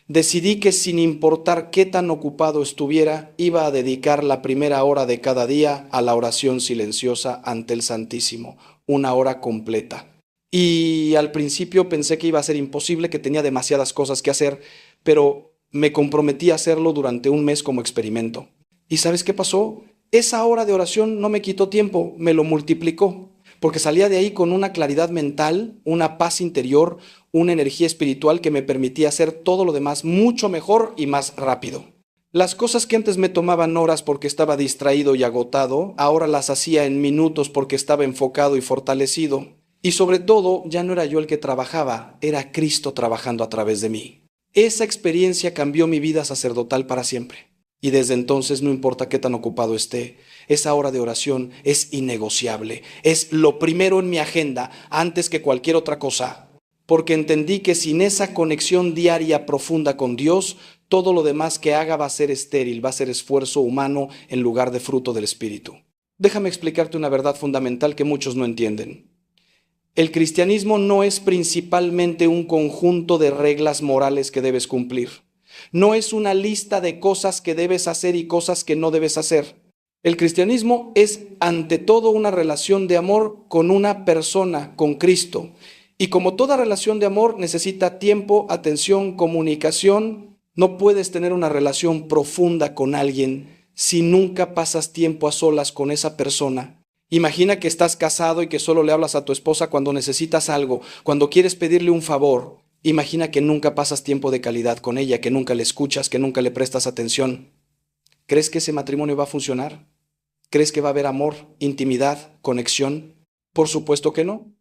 B: Decidí que sin importar qué tan ocupado estuviera, iba a dedicar la primera hora de cada día a la oración silenciosa ante el Santísimo, una hora completa. Y al principio pensé que iba a ser imposible, que tenía demasiadas cosas que hacer, pero me comprometí a hacerlo durante un mes como experimento. ¿Y sabes qué pasó? Esa hora de oración no me quitó tiempo, me lo multiplicó, porque salía de ahí con una claridad mental, una paz interior, una energía espiritual que me permitía hacer todo lo demás mucho mejor y más rápido. Las cosas que antes me tomaban horas porque estaba distraído y agotado, ahora las hacía en minutos porque estaba enfocado y fortalecido. Y sobre todo, ya no era yo el que trabajaba, era Cristo trabajando a través de mí. Esa experiencia cambió mi vida sacerdotal para siempre. Y desde entonces, no importa qué tan ocupado esté, esa hora de oración es innegociable. Es lo primero en mi agenda antes que cualquier otra cosa. Porque entendí que sin esa conexión diaria profunda con Dios, todo lo demás que haga va a ser estéril, va a ser esfuerzo humano en lugar de fruto del Espíritu. Déjame explicarte una verdad fundamental que muchos no entienden. El cristianismo no es principalmente un conjunto de reglas morales que debes cumplir. No es una lista de cosas que debes hacer y cosas que no debes hacer. El cristianismo es ante todo una relación de amor con una persona, con Cristo. Y como toda relación de amor necesita tiempo, atención, comunicación, no puedes tener una relación profunda con alguien si nunca pasas tiempo a solas con esa persona. Imagina que estás casado y que solo le hablas a tu esposa cuando necesitas algo, cuando quieres pedirle un favor. Imagina que nunca pasas tiempo de calidad con ella, que nunca le escuchas, que nunca le prestas atención. ¿Crees que ese matrimonio va a funcionar? ¿Crees que va a haber amor, intimidad, conexión? Por supuesto que no.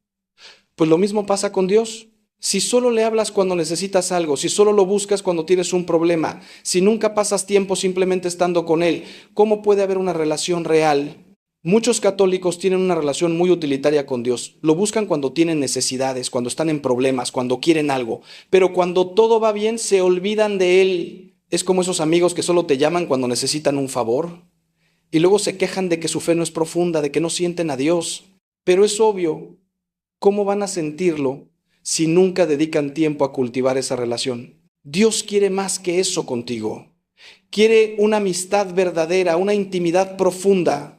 B: Pues lo mismo pasa con Dios. Si solo le hablas cuando necesitas algo, si solo lo buscas cuando tienes un problema, si nunca pasas tiempo simplemente estando con Él, ¿cómo puede haber una relación real? Muchos católicos tienen una relación muy utilitaria con Dios. Lo buscan cuando tienen necesidades, cuando están en problemas, cuando quieren algo. Pero cuando todo va bien, se olvidan de Él. Es como esos amigos que solo te llaman cuando necesitan un favor. Y luego se quejan de que su fe no es profunda, de que no sienten a Dios. Pero es obvio, ¿cómo van a sentirlo si nunca dedican tiempo a cultivar esa relación? Dios quiere más que eso contigo. Quiere una amistad verdadera, una intimidad profunda.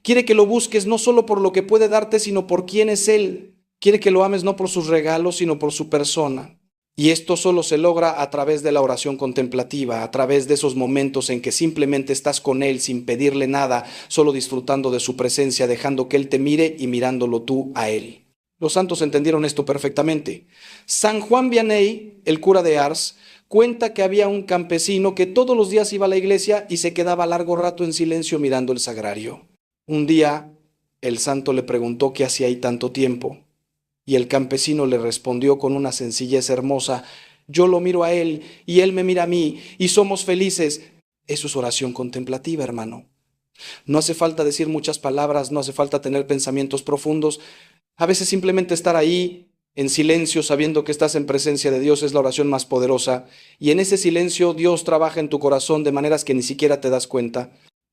B: Quiere que lo busques no solo por lo que puede darte, sino por quién es Él. Quiere que lo ames no por sus regalos, sino por su persona. Y esto solo se logra a través de la oración contemplativa, a través de esos momentos en que simplemente estás con Él sin pedirle nada, solo disfrutando de su presencia, dejando que Él te mire y mirándolo tú a Él. Los santos entendieron esto perfectamente. San Juan Vianney, el cura de Ars, cuenta que había un campesino que todos los días iba a la iglesia y se quedaba largo rato en silencio mirando el sagrario. Un día, el santo le preguntó qué hacía ahí tanto tiempo, y el campesino le respondió con una sencillez hermosa: yo lo miro a él, y él me mira a mí, y somos felices. Eso es oración contemplativa, hermano. No hace falta decir muchas palabras, no hace falta tener pensamientos profundos. A veces simplemente estar ahí, en silencio, sabiendo que estás en presencia de Dios, es la oración más poderosa, y en ese silencio Dios trabaja en tu corazón de maneras que ni siquiera te das cuenta.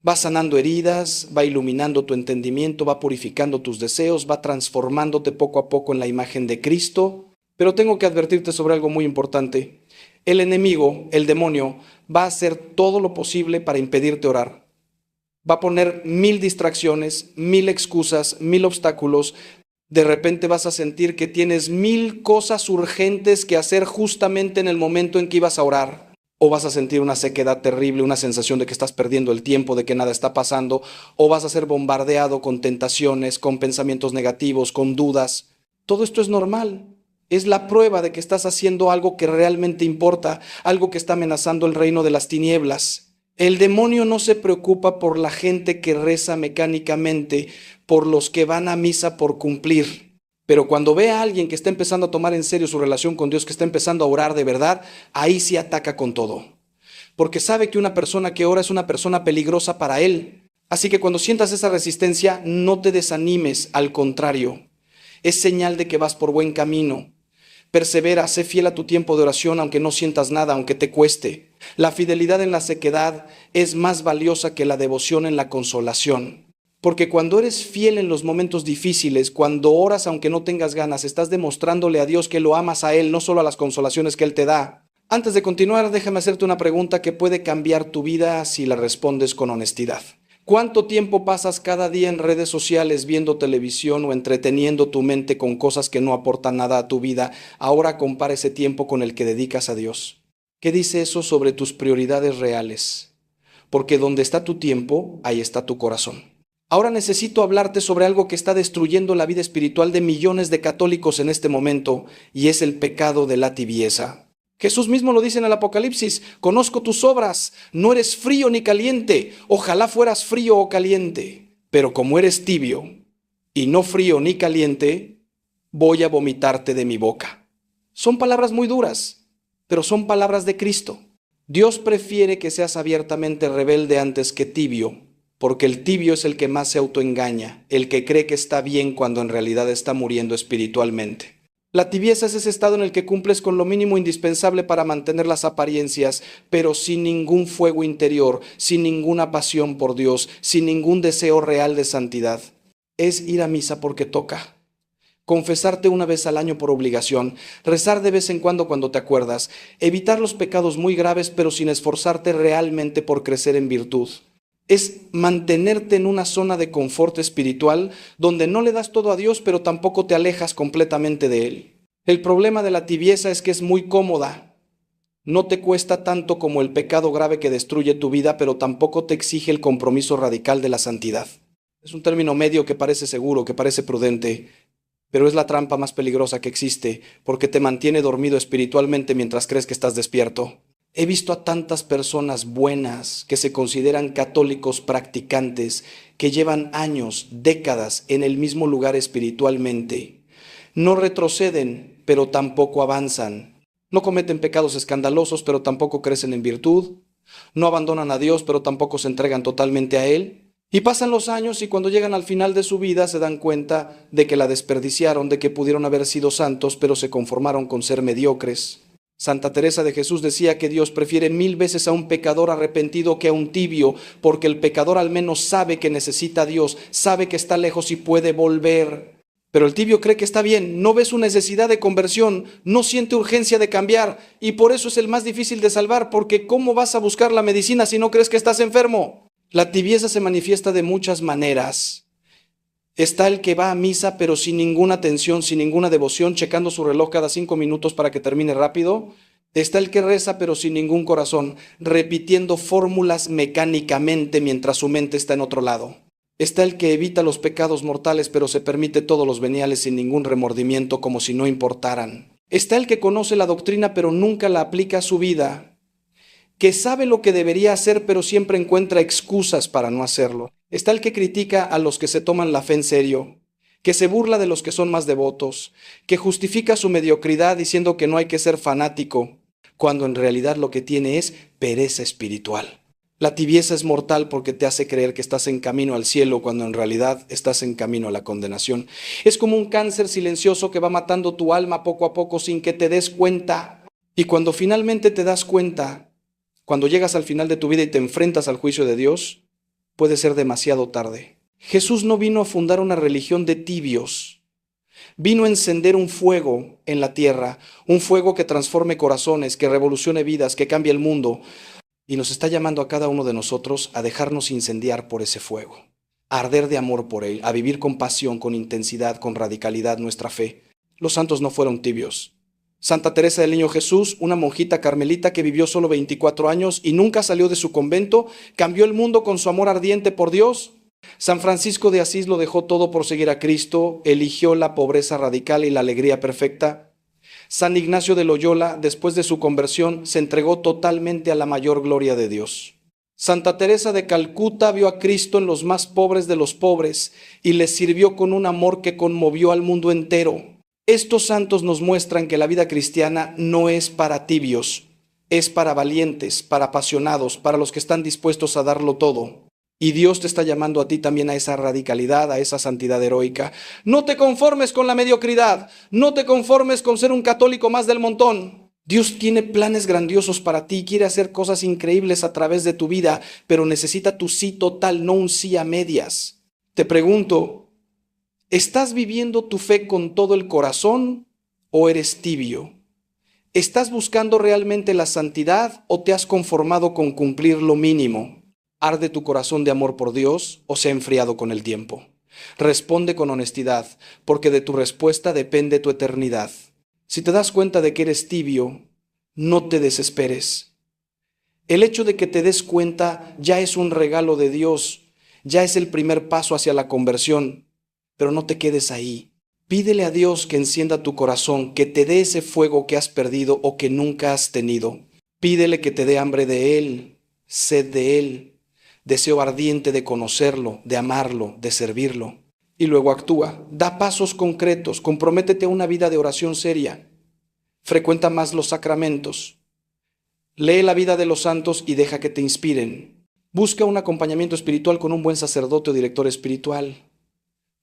B: Va sanando heridas, va iluminando tu entendimiento, va purificando tus deseos, va transformándote poco a poco en la imagen de Cristo. Pero tengo que advertirte sobre algo muy importante. El enemigo, el demonio, va a hacer todo lo posible para impedirte orar. Va a poner 1000 distracciones, 1000 excusas, 1000 obstáculos. De repente vas a sentir que tienes 1000 cosas urgentes que hacer justamente en el momento en que ibas a orar. O vas a sentir una sequedad terrible, una sensación de que estás perdiendo el tiempo, de que nada está pasando, o vas a ser bombardeado con tentaciones, con pensamientos negativos, con dudas. Todo esto es normal. Es la prueba de que estás haciendo algo que realmente importa, algo que está amenazando el reino de las tinieblas. El demonio no se preocupa por la gente que reza mecánicamente, por los que van a misa por cumplir. Pero cuando ve a alguien que está empezando a tomar en serio su relación con Dios, que está empezando a orar de verdad, ahí sí ataca con todo. Porque sabe que una persona que ora es una persona peligrosa para él. Así que cuando sientas esa resistencia, no te desanimes, al contrario. Es señal de que vas por buen camino. Persevera, sé fiel a tu tiempo de oración, aunque no sientas nada, aunque te cueste. La fidelidad en la sequedad es más valiosa que la devoción en la consolación. Porque cuando eres fiel en los momentos difíciles, cuando oras aunque no tengas ganas, estás demostrándole a Dios que lo amas a Él, no solo a las consolaciones que Él te da. Antes de continuar, déjame hacerte una pregunta que puede cambiar tu vida si la respondes con honestidad. ¿Cuánto tiempo pasas cada día en redes sociales viendo televisión o entreteniendo tu mente con cosas que no aportan nada a tu vida? Ahora compara ese tiempo con el que dedicas a Dios. ¿Qué dice eso sobre tus prioridades reales? Porque donde está tu tiempo, ahí está tu corazón. Ahora necesito hablarte sobre algo que está destruyendo la vida espiritual de millones de católicos en este momento, y es el pecado de la tibieza. Jesús mismo lo dice en el Apocalipsis: conozco tus obras, no eres frío ni caliente, ojalá fueras frío o caliente, pero como eres tibio y no frío ni caliente, voy a vomitarte de mi boca. Son palabras muy duras, pero son palabras de Cristo. Dios prefiere que seas abiertamente rebelde antes que tibio, porque el tibio es el que más se autoengaña, el que cree que está bien cuando en realidad está muriendo espiritualmente. La tibieza es ese estado en el que cumples con lo mínimo indispensable para mantener las apariencias, pero sin ningún fuego interior, sin ninguna pasión por Dios, sin ningún deseo real de santidad. Es ir a misa porque toca, confesarte una vez al año por obligación, rezar de vez en cuando te acuerdas, evitar los pecados muy graves pero sin esforzarte realmente por crecer en virtud. Es mantenerte en una zona de confort espiritual donde no le das todo a Dios, pero tampoco te alejas completamente de Él. El problema de la tibieza es que es muy cómoda. No te cuesta tanto como el pecado grave que destruye tu vida, pero tampoco te exige el compromiso radical de la santidad. Es un término medio que parece seguro, que parece prudente, pero es la trampa más peligrosa que existe, porque te mantiene dormido espiritualmente mientras crees que estás despierto. He visto a tantas personas buenas que se consideran católicos practicantes, que llevan años, décadas en el mismo lugar espiritualmente. No retroceden, pero tampoco avanzan. No cometen pecados escandalosos, pero tampoco crecen en virtud. No abandonan a Dios, pero tampoco se entregan totalmente a Él. Y pasan los años y cuando llegan al final de su vida se dan cuenta de que la desperdiciaron, de que pudieron haber sido santos, pero se conformaron con ser mediocres. Santa Teresa de Jesús decía que Dios prefiere 1000 veces a un pecador arrepentido que a un tibio, porque el pecador al menos sabe que necesita a Dios, sabe que está lejos y puede volver. Pero el tibio cree que está bien, no ve su necesidad de conversión, no siente urgencia de cambiar, y por eso es el más difícil de salvar, porque ¿cómo vas a buscar la medicina si no crees que estás enfermo? La tibieza se manifiesta de muchas maneras. Está el que va a misa pero sin ninguna atención, sin ninguna devoción, checando su reloj cada 5 minutos para que termine rápido. Está el que reza pero sin ningún corazón, repitiendo fórmulas mecánicamente mientras su mente está en otro lado. Está el que evita los pecados mortales pero se permite todos los veniales sin ningún remordimiento, como si no importaran. Está el que conoce la doctrina pero nunca la aplica a su vida, que sabe lo que debería hacer pero siempre encuentra excusas para no hacerlo. Está el que critica a los que se toman la fe en serio, que se burla de los que son más devotos, que justifica su mediocridad diciendo que no hay que ser fanático, cuando en realidad lo que tiene es pereza espiritual. La tibieza es mortal porque te hace creer que estás en camino al cielo cuando en realidad estás en camino a la condenación. Es como un cáncer silencioso que va matando tu alma poco a poco sin que te des cuenta. Y cuando finalmente te das cuenta, cuando llegas al final de tu vida y te enfrentas al juicio de Dios, puede ser demasiado tarde. Jesús no vino a fundar una religión de tibios. Vino a encender un fuego en la tierra, un fuego que transforme corazones, que revolucione vidas, que cambie el mundo. Y nos está llamando a cada uno de nosotros a dejarnos incendiar por ese fuego, a arder de amor por él, a vivir con pasión, con intensidad, con radicalidad nuestra fe. Los santos no fueron tibios. Santa Teresa del Niño Jesús, una monjita carmelita que vivió solo 24 años y nunca salió de su convento, cambió el mundo con su amor ardiente por Dios. San Francisco de Asís lo dejó todo por seguir a Cristo, eligió la pobreza radical y la alegría perfecta. San Ignacio de Loyola, después de su conversión, se entregó totalmente a la mayor gloria de Dios. Santa Teresa de Calcuta vio a Cristo en los más pobres de los pobres y les sirvió con un amor que conmovió al mundo entero. Estos santos nos muestran que la vida cristiana no es para tibios, es para valientes, para apasionados, para los que están dispuestos a darlo todo. Y Dios te está llamando a ti también a esa radicalidad, a esa santidad heroica. No te conformes con la mediocridad, no te conformes con ser un católico más del montón. Dios tiene planes grandiosos para ti, quiere hacer cosas increíbles a través de tu vida, pero necesita tu sí total, no un sí a medias. Te pregunto, ¿estás viviendo tu fe con todo el corazón o eres tibio? ¿Estás buscando realmente la santidad o te has conformado con cumplir lo mínimo? ¿Arde tu corazón de amor por Dios o se ha enfriado con el tiempo? Responde con honestidad, porque de tu respuesta depende tu eternidad. Si te das cuenta de que eres tibio, no te desesperes. El hecho de que te des cuenta ya es un regalo de Dios, ya es el primer paso hacia la conversión, pero no te quedes ahí. Pídele a Dios que encienda tu corazón, que te dé ese fuego que has perdido o que nunca has tenido. Pídele que te dé hambre de Él, sed de Él, deseo ardiente de conocerlo, de amarlo, de servirlo. Y luego actúa, da pasos concretos, comprométete a una vida de oración seria. Frecuenta más los sacramentos. Lee la vida de los santos y deja que te inspiren. Busca un acompañamiento espiritual con un buen sacerdote o director espiritual.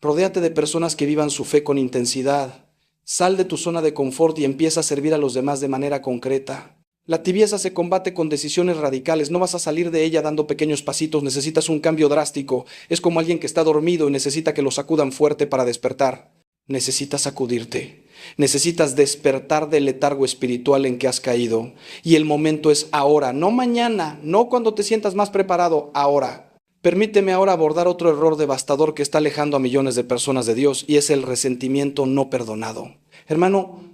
B: Rodéate de personas que vivan su fe con intensidad. Sal de tu zona de confort y empieza a servir a los demás de manera concreta. La tibieza se combate con decisiones radicales. No vas a salir de ella dando pequeños pasitos. Necesitas un cambio drástico. Es como alguien que está dormido y necesita que lo sacudan fuerte para despertar. Necesitas sacudirte. Necesitas despertar del letargo espiritual en que has caído. Y el momento es ahora, no mañana, no cuando te sientas más preparado, ahora. Permíteme ahora abordar otro error devastador que está alejando a millones de personas de Dios, y es el resentimiento no perdonado. Hermano,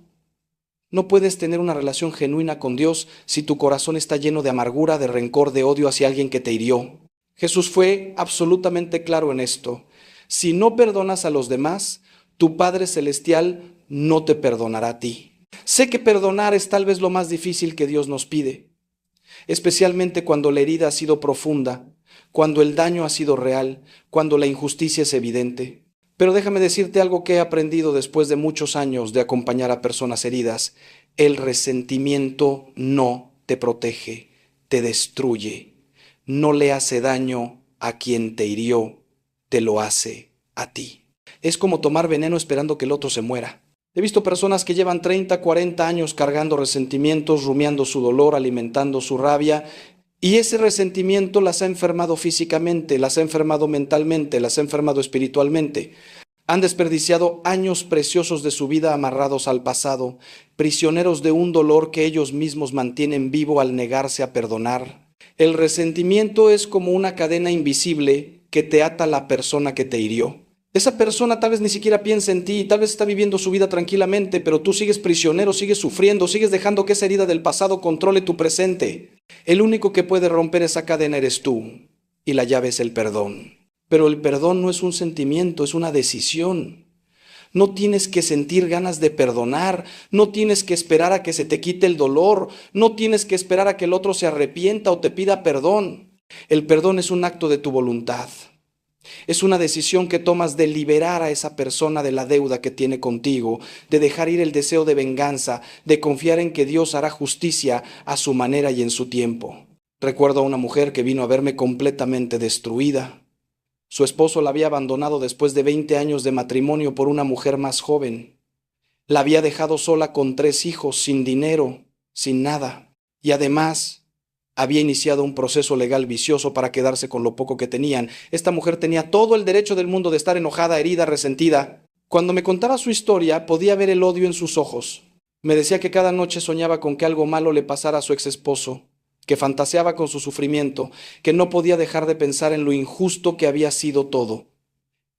B: no puedes tener una relación genuina con Dios si tu corazón está lleno de amargura, de rencor, de odio hacia alguien que te hirió. Jesús fue absolutamente claro en esto. Si no perdonas a los demás, tu Padre Celestial no te perdonará a ti. Sé que perdonar es tal vez lo más difícil que Dios nos pide, especialmente cuando la herida ha sido profunda, cuando el daño ha sido real, cuando la injusticia es evidente. Pero déjame decirte algo que he aprendido después de muchos años de acompañar a personas heridas. El resentimiento no te protege, te destruye. No le hace daño a quien te hirió, te lo hace a ti. Es como tomar veneno esperando que el otro se muera. He visto personas que llevan 30, 40 años cargando resentimientos, rumiando su dolor, alimentando su rabia, y ese resentimiento las ha enfermado físicamente, las ha enfermado mentalmente, las ha enfermado espiritualmente. Han desperdiciado años preciosos de su vida amarrados al pasado, prisioneros de un dolor que ellos mismos mantienen vivo al negarse a perdonar. El resentimiento es como una cadena invisible que te ata a la persona que te hirió. Esa persona tal vez ni siquiera piensa en ti, tal vez está viviendo su vida tranquilamente, pero tú sigues prisionero, sigues sufriendo, sigues dejando que esa herida del pasado controle tu presente. El único que puede romper esa cadena eres tú, y la llave es el perdón. Pero el perdón no es un sentimiento, es una decisión. No tienes que sentir ganas de perdonar, no tienes que esperar a que se te quite el dolor, no tienes que esperar a que el otro se arrepienta o te pida perdón. El perdón es un acto de tu voluntad. Es una decisión que tomas de liberar a esa persona de la deuda que tiene contigo, de dejar ir el deseo de venganza, de confiar en que Dios hará justicia a su manera y en su tiempo. Recuerdo a una mujer que vino a verme completamente destruida. Su esposo la había abandonado después de 20 años de matrimonio por una mujer más joven. La había dejado sola con 3 hijos, sin dinero, sin nada. Y además había iniciado un proceso legal vicioso para quedarse con lo poco que tenían. Esta mujer tenía todo el derecho del mundo de estar enojada, herida, resentida. Cuando me contaba su historia, podía ver el odio en sus ojos. Me decía que cada noche soñaba con que algo malo le pasara a su ex esposo, que fantaseaba con su sufrimiento, que no podía dejar de pensar en lo injusto que había sido todo.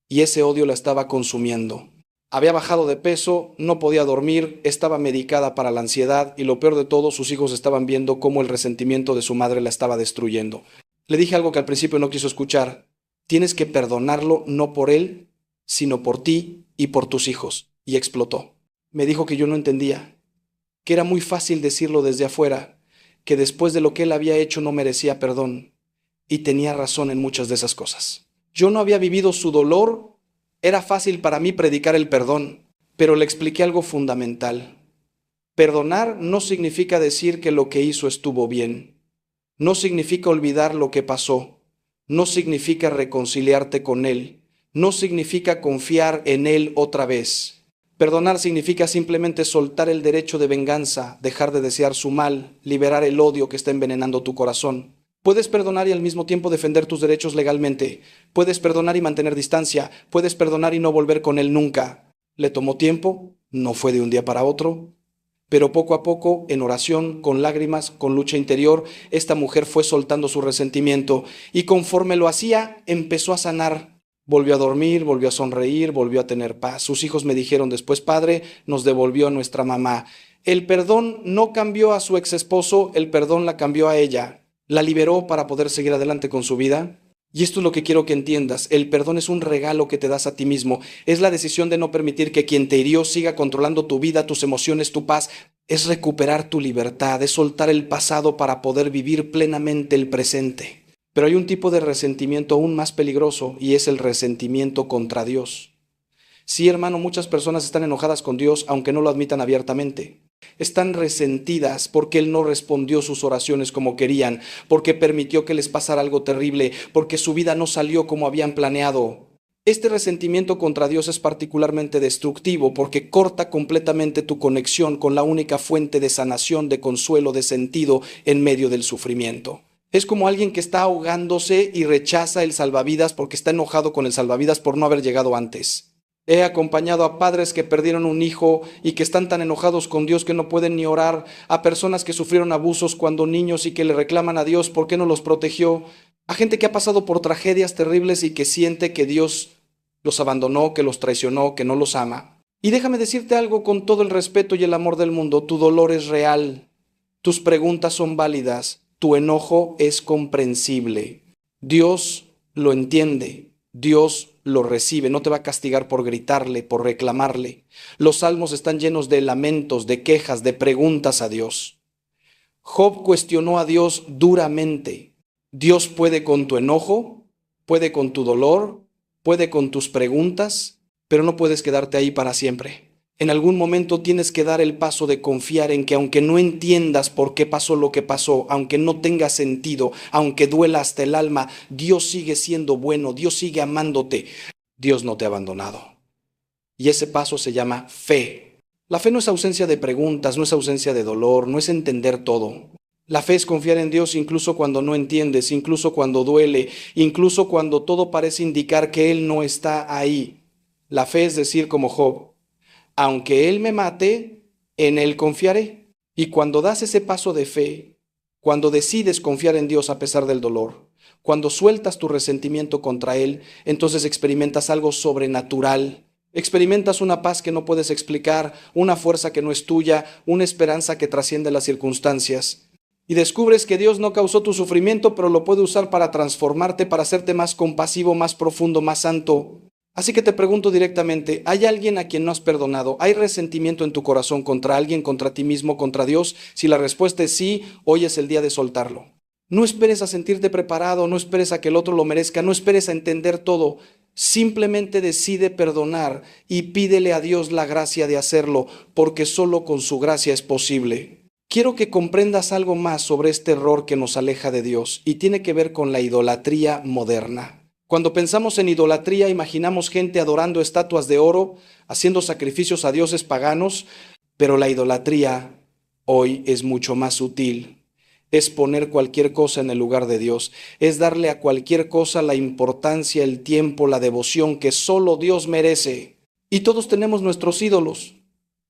B: Y ese odio la estaba consumiendo. Había bajado de peso, no podía dormir, estaba medicada para la ansiedad y lo peor de todo, sus hijos estaban viendo cómo el resentimiento de su madre la estaba destruyendo. Le dije algo que al principio no quiso escuchar. Tienes que perdonarlo no por él, sino por ti y por tus hijos. Y explotó. Me dijo que yo no entendía, que era muy fácil decirlo desde afuera, que después de lo que él había hecho no merecía perdón. Y tenía razón en muchas de esas cosas. Yo no había vivido su dolor. Era fácil para mí predicar el perdón, pero le expliqué algo fundamental. Perdonar no significa decir que lo que hizo estuvo bien. No significa olvidar lo que pasó. No significa reconciliarte con él. No significa confiar en él otra vez. Perdonar significa simplemente soltar el derecho de venganza, dejar de desear su mal, liberar el odio que está envenenando tu corazón. Puedes perdonar y al mismo tiempo defender tus derechos legalmente. Puedes perdonar y mantener distancia. Puedes perdonar y no volver con él nunca. Le tomó tiempo, no fue de un día para otro, pero poco a poco, en oración, con lágrimas, con lucha interior, esta mujer fue soltando su resentimiento y conforme lo hacía, empezó a sanar. Volvió a dormir, volvió a sonreír, volvió a tener paz. Sus hijos me dijeron después: Padre, nos devolvió a nuestra mamá. El perdón no cambió a su ex esposo, el perdón la cambió a ella. La liberó para poder seguir adelante con su vida. Y esto es lo que quiero que entiendas. El perdón es un regalo que te das a ti mismo. Es la decisión de no permitir que quien te hirió siga controlando tu vida, tus emociones, tu paz. Es recuperar tu libertad, es soltar el pasado para poder vivir plenamente el presente. Pero hay un tipo de resentimiento aún más peligroso y es el resentimiento contra Dios. Sí, hermano, muchas personas están enojadas con Dios aunque no lo admitan abiertamente. Están resentidas porque Él no respondió sus oraciones como querían, porque permitió que les pasara algo terrible, porque su vida no salió como habían planeado. Este resentimiento contra Dios es particularmente destructivo porque corta completamente tu conexión con la única fuente de sanación, de consuelo, de sentido en medio del sufrimiento. Es como alguien que está ahogándose y rechaza el salvavidas porque está enojado con el salvavidas por no haber llegado antes. He acompañado a padres que perdieron un hijo y que están tan enojados con Dios que no pueden ni orar, a personas que sufrieron abusos cuando niños y que le reclaman a Dios por qué no los protegió, a gente que ha pasado por tragedias terribles y que siente que Dios los abandonó, que los traicionó, que no los ama. Y déjame decirte algo con todo el respeto y el amor del mundo: tu dolor es real, tus preguntas son válidas, tu enojo es comprensible. Dios lo entiende, Dios lo recibe, no te va a castigar por gritarle, por reclamarle. Los salmos están llenos de lamentos, de quejas, de preguntas a Dios. Job cuestionó a Dios duramente. Dios puede con tu enojo, puede con tu dolor, puede con tus preguntas, pero no puedes quedarte ahí para siempre. En algún momento tienes que dar el paso de confiar en que aunque no entiendas por qué pasó lo que pasó, aunque no tenga sentido, aunque duela hasta el alma, Dios sigue siendo bueno, Dios sigue amándote, Dios no te ha abandonado. Y ese paso se llama fe. La fe no es ausencia de preguntas, no es ausencia de dolor, no es entender todo. La fe es confiar en Dios incluso cuando no entiendes, incluso cuando duele, incluso cuando todo parece indicar que Él no está ahí. La fe es decir como Job: aunque Él me mate, en Él confiaré. Y cuando das ese paso de fe, cuando decides confiar en Dios a pesar del dolor, cuando sueltas tu resentimiento contra Él, entonces experimentas algo sobrenatural. Experimentas una paz que no puedes explicar, una fuerza que no es tuya, una esperanza que trasciende las circunstancias. Y descubres que Dios no causó tu sufrimiento, pero lo puede usar para transformarte, para hacerte más compasivo, más profundo, más santo. Así que te pregunto directamente: ¿hay alguien a quien no has perdonado? ¿Hay resentimiento en tu corazón contra alguien, contra ti mismo, contra Dios? Si la respuesta es sí, hoy es el día de soltarlo. No esperes a sentirte preparado, no esperes a que el otro lo merezca, no esperes a entender todo. Simplemente decide perdonar y pídele a Dios la gracia de hacerlo, porque solo con su gracia es posible. Quiero que comprendas algo más sobre este error que nos aleja de Dios y tiene que ver con la idolatría moderna. Cuando pensamos en idolatría, imaginamos gente adorando estatuas de oro, haciendo sacrificios a dioses paganos, pero la idolatría hoy es mucho más sutil. Es poner cualquier cosa en el lugar de Dios, es darle a cualquier cosa la importancia, el tiempo, la devoción que solo Dios merece. Y todos tenemos nuestros ídolos.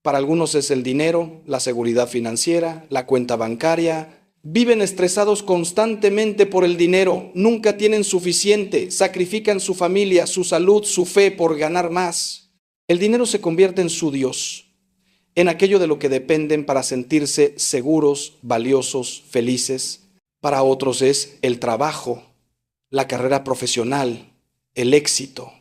B: Para algunos es el dinero, la seguridad financiera, la cuenta bancaria. Viven estresados constantemente por el dinero, nunca tienen suficiente, sacrifican su familia, su salud, su fe por ganar más. El dinero se convierte en su Dios, en aquello de lo que dependen para sentirse seguros, valiosos, felices. Para otros es el trabajo, la carrera profesional, el éxito.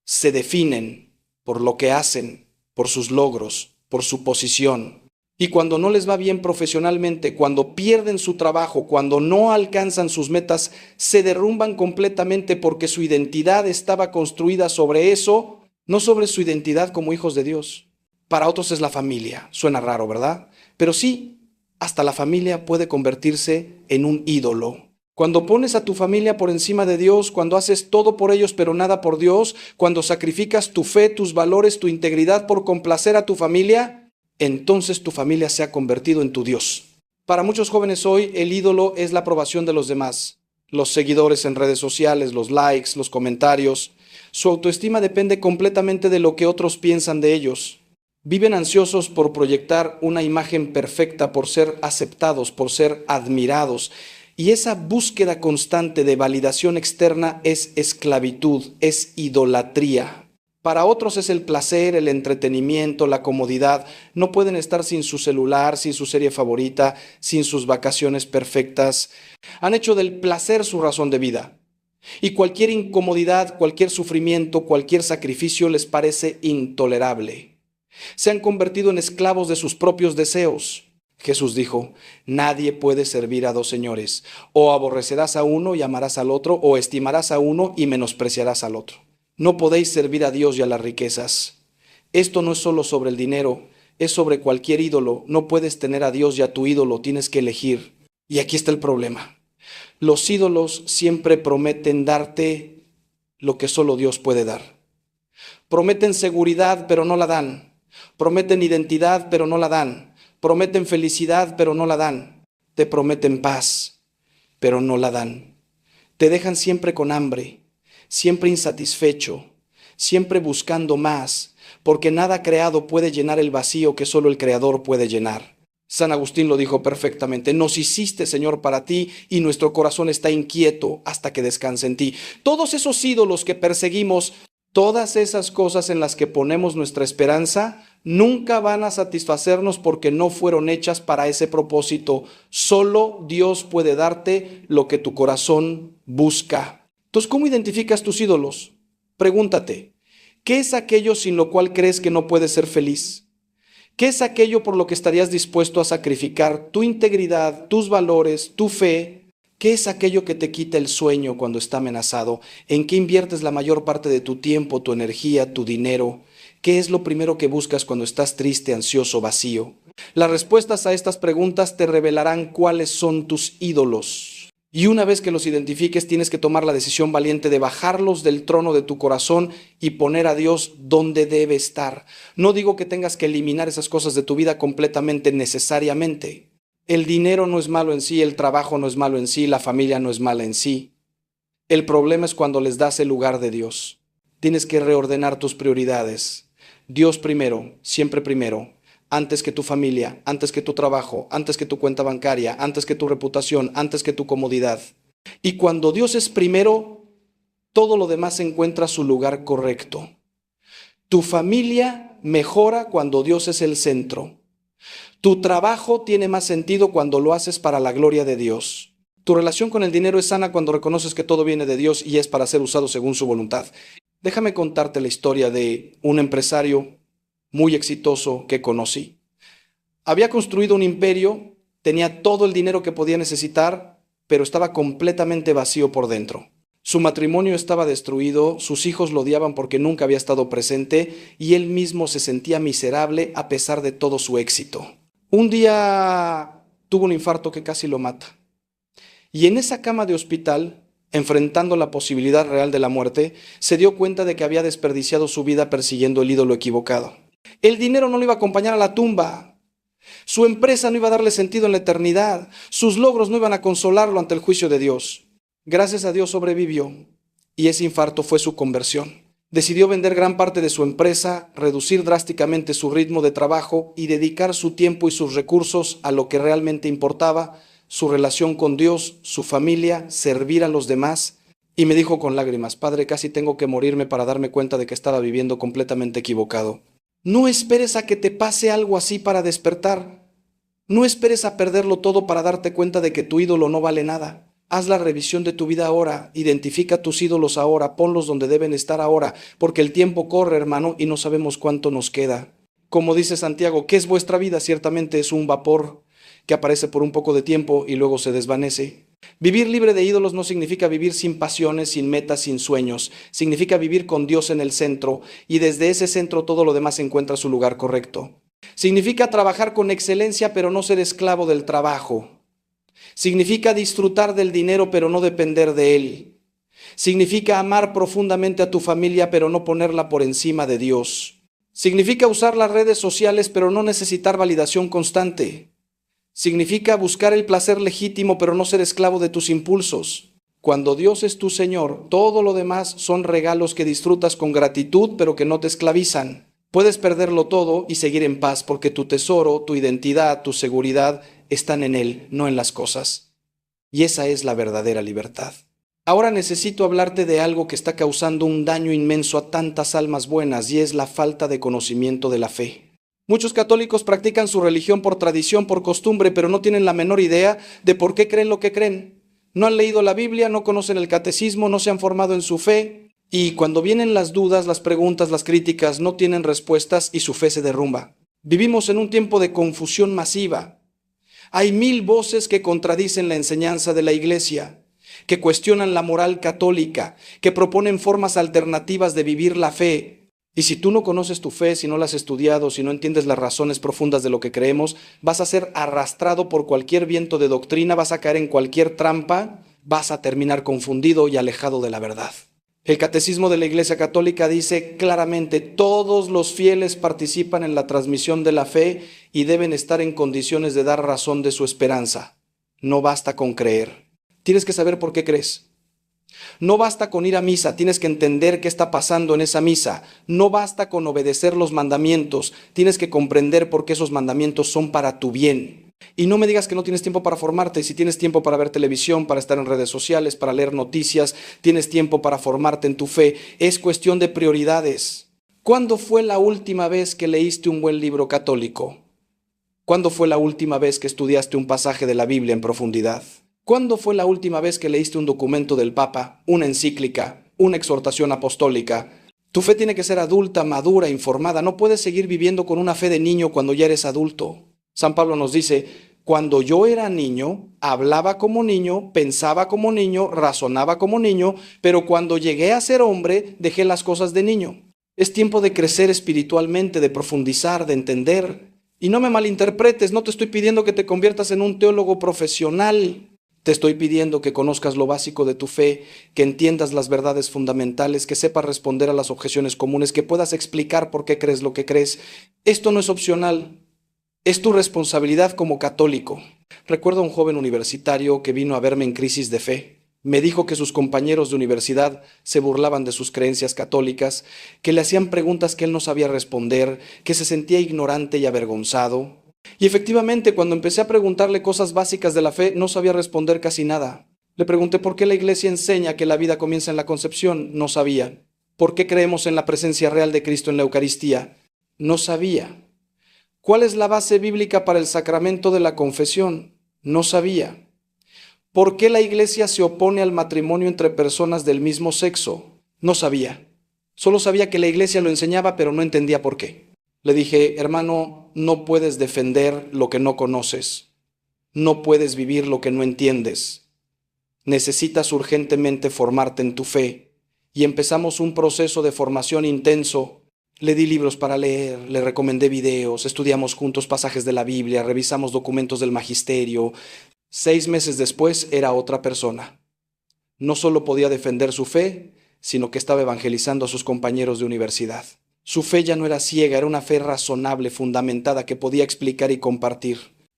B: Se definen por lo que hacen, por sus logros, por su posición. Y cuando no les va bien profesionalmente, cuando pierden su trabajo, cuando no alcanzan sus metas, se derrumban completamente porque su identidad estaba construida sobre eso, no sobre su identidad como hijos de Dios. Para otros es la familia. Suena raro, ¿verdad? Pero sí, hasta la familia puede convertirse en un ídolo. Cuando pones a tu familia por encima de Dios, cuando haces todo por ellos pero nada por Dios, cuando sacrificas tu fe, tus valores, tu integridad por complacer a tu familia, entonces tu familia se ha convertido en tu Dios. Para muchos jóvenes hoy, el ídolo es la aprobación de los demás, los seguidores en redes sociales, los likes, los comentarios. Su autoestima depende completamente de lo que otros piensan de ellos. Viven ansiosos por proyectar una imagen perfecta, por ser aceptados, por ser admirados. Y esa búsqueda constante de validación externa es esclavitud, es idolatría. Para otros es el placer, el entretenimiento, la comodidad. No pueden estar sin su celular, sin su serie favorita, sin sus vacaciones perfectas. Han hecho del placer su razón de vida. Y cualquier incomodidad, cualquier sufrimiento, cualquier sacrificio les parece intolerable. Se han convertido en esclavos de sus propios deseos. Jesús dijo, nadie puede servir a dos señores. O aborrecerás a uno y amarás al otro, o estimarás a uno y menospreciarás al otro. No podéis servir a Dios y a las riquezas. Esto no es solo sobre el dinero, es sobre cualquier ídolo. No puedes tener a Dios y a tu ídolo, tienes que elegir. Y aquí está el problema. Los ídolos siempre prometen darte lo que solo Dios puede dar. Prometen seguridad, pero no la dan. Prometen identidad, pero no la dan. Prometen felicidad, pero no la dan. Te prometen paz, pero no la dan. Te dejan siempre con hambre, siempre insatisfecho, siempre buscando más, porque nada creado puede llenar el vacío que solo el Creador puede llenar. San Agustín lo dijo perfectamente, nos hiciste, Señor, para ti, y nuestro corazón está inquieto hasta que descanse en ti. Todos esos ídolos que perseguimos, todas esas cosas en las que ponemos nuestra esperanza, nunca van a satisfacernos porque no fueron hechas para ese propósito. Solo Dios puede darte lo que tu corazón busca. Entonces, ¿cómo identificas tus ídolos? Pregúntate, ¿qué es aquello sin lo cual crees que no puedes ser feliz? ¿Qué es aquello por lo que estarías dispuesto a sacrificar tu integridad, tus valores, tu fe? ¿Qué es aquello que te quita el sueño cuando está amenazado? ¿En qué inviertes la mayor parte de tu tiempo, tu energía, tu dinero? ¿Qué es lo primero que buscas cuando estás triste, ansioso, vacío? Las respuestas a estas preguntas te revelarán cuáles son tus ídolos. Y una vez que los identifiques, tienes que tomar la decisión valiente de bajarlos del trono de tu corazón y poner a Dios donde debe estar. No digo que tengas que eliminar esas cosas de tu vida completamente, necesariamente. El dinero no es malo en sí, el trabajo no es malo en sí, la familia no es mala en sí. El problema es cuando les das el lugar de Dios. Tienes que reordenar tus prioridades. Dios primero, siempre primero. Antes que tu familia, antes que tu trabajo, antes que tu cuenta bancaria, antes que tu reputación, antes que tu comodidad. Y cuando Dios es primero, todo lo demás encuentra su lugar correcto. Tu familia mejora cuando Dios es el centro. Tu trabajo tiene más sentido cuando lo haces para la gloria de Dios. Tu relación con el dinero es sana cuando reconoces que todo viene de Dios y es para ser usado según su voluntad. Déjame contarte la historia de un empresario muy exitoso que conocí. Había construido un imperio, tenía todo el dinero que podía necesitar, pero estaba completamente vacío por dentro. Su matrimonio estaba destruido, sus hijos lo odiaban porque nunca había estado presente y él mismo se sentía miserable a pesar de todo su éxito. Un día tuvo un infarto que casi lo mata. Y en esa cama de hospital, enfrentando la posibilidad real de la muerte, se dio cuenta de que había desperdiciado su vida persiguiendo el ídolo equivocado. El dinero no lo iba a acompañar a la tumba. Su empresa no iba a darle sentido en la eternidad. Sus logros no iban a consolarlo ante el juicio de Dios. Gracias a Dios sobrevivió y ese infarto fue su conversión. Decidió vender gran parte de su empresa, reducir drásticamente su ritmo de trabajo y dedicar su tiempo y sus recursos a lo que realmente importaba, su relación con Dios, su familia, servir a los demás. Y me dijo con lágrimas, Padre, casi tengo que morirme para darme cuenta de que estaba viviendo completamente equivocado. No esperes a que te pase algo así para despertar. No esperes a perderlo todo para darte cuenta de que tu ídolo no vale nada. Haz la revisión de tu vida ahora, identifica tus ídolos ahora, ponlos donde deben estar ahora, porque el tiempo corre, hermano, y no sabemos cuánto nos queda. Como dice Santiago, ¿qué es vuestra vida? Ciertamente es un vapor que aparece por un poco de tiempo y luego se desvanece. Vivir libre de ídolos no significa vivir sin pasiones, sin metas, sin sueños. Significa vivir con Dios en el centro y desde ese centro todo lo demás encuentra su lugar correcto. Significa trabajar con excelencia pero no ser esclavo del trabajo. Significa disfrutar del dinero pero no depender de él. Significa amar profundamente a tu familia pero no ponerla por encima de Dios. Significa usar las redes sociales pero no necesitar validación constante. Significa buscar el placer legítimo, pero no ser esclavo de tus impulsos. Cuando Dios es tu Señor, todo lo demás son regalos que disfrutas con gratitud, pero que no te esclavizan. Puedes perderlo todo y seguir en paz, porque tu tesoro, tu identidad, tu seguridad están en Él, no en las cosas. Y esa es la verdadera libertad. Ahora necesito hablarte de algo que está causando un daño inmenso a tantas almas buenas, y es la falta de conocimiento de la fe. Muchos católicos practican su religión por tradición, por costumbre, pero no tienen la menor idea de por qué creen lo que creen. No han leído la Biblia, no conocen el catecismo, no se han formado en su fe, y cuando vienen las dudas, las preguntas, las críticas, no tienen respuestas y su fe se derrumba. Vivimos en un tiempo de confusión masiva. Hay 1000 voces que contradicen la enseñanza de la Iglesia, que cuestionan la moral católica, que proponen formas alternativas de vivir la fe. Y si tú no conoces tu fe, si no la has estudiado, si no entiendes las razones profundas de lo que creemos, vas a ser arrastrado por cualquier viento de doctrina, vas a caer en cualquier trampa, vas a terminar confundido y alejado de la verdad. El Catecismo de la Iglesia Católica dice claramente: todos los fieles participan en la transmisión de la fe y deben estar en condiciones de dar razón de su esperanza. No basta con creer. Tienes que saber por qué crees. No basta con ir a misa, tienes que entender qué está pasando en esa misa. No basta con obedecer los mandamientos, tienes que comprender por qué esos mandamientos son para tu bien. Y no me digas que no tienes tiempo para formarte. Si tienes tiempo para ver televisión, para estar en redes sociales, para leer noticias, tienes tiempo para formarte en tu fe. Es cuestión de prioridades. ¿Cuándo fue la última vez que leíste un buen libro católico? ¿Cuándo fue la última vez que estudiaste un pasaje de la Biblia en profundidad? ¿Cuándo fue la última vez que leíste un documento del Papa, una encíclica, una exhortación apostólica? Tu fe tiene que ser adulta, madura, informada. No puedes seguir viviendo con una fe de niño cuando ya eres adulto. San Pablo nos dice: cuando yo era niño, hablaba como niño, pensaba como niño, razonaba como niño, pero cuando llegué a ser hombre, dejé las cosas de niño. Es tiempo de crecer espiritualmente, de profundizar, de entender. Y no me malinterpretes, no te estoy pidiendo que te conviertas en un teólogo profesional. Te estoy pidiendo que conozcas lo básico de tu fe, que entiendas las verdades fundamentales, que sepas responder a las objeciones comunes, que puedas explicar por qué crees lo que crees. Esto no es opcional, es tu responsabilidad como católico. Recuerdo a un joven universitario que vino a verme en crisis de fe. Me dijo que sus compañeros de universidad se burlaban de sus creencias católicas, que le hacían preguntas que él no sabía responder, que se sentía ignorante y avergonzado. Y efectivamente, cuando empecé a preguntarle cosas básicas de la fe, no sabía responder casi nada. Le pregunté por qué la Iglesia enseña que la vida comienza en la concepción. No sabía. ¿Por qué creemos en la presencia real de Cristo en la Eucaristía? No sabía. ¿Cuál es la base bíblica para el sacramento de la confesión? No sabía. ¿Por qué la Iglesia se opone al matrimonio entre personas del mismo sexo? No sabía. Solo sabía que la Iglesia lo enseñaba, pero no entendía por qué. Le dije: hermano, no puedes defender lo que no conoces. No puedes vivir lo que no entiendes. Necesitas urgentemente formarte en tu fe. Y empezamos un proceso de formación intenso. Le di libros para leer, le recomendé videos, estudiamos juntos pasajes de la Biblia, revisamos documentos del magisterio. 6 meses después era otra persona. No solo podía defender su fe, sino que estaba evangelizando a sus compañeros de universidad. Su fe ya no era ciega, era una fe razonable, fundamentada, que podía explicar y compartir.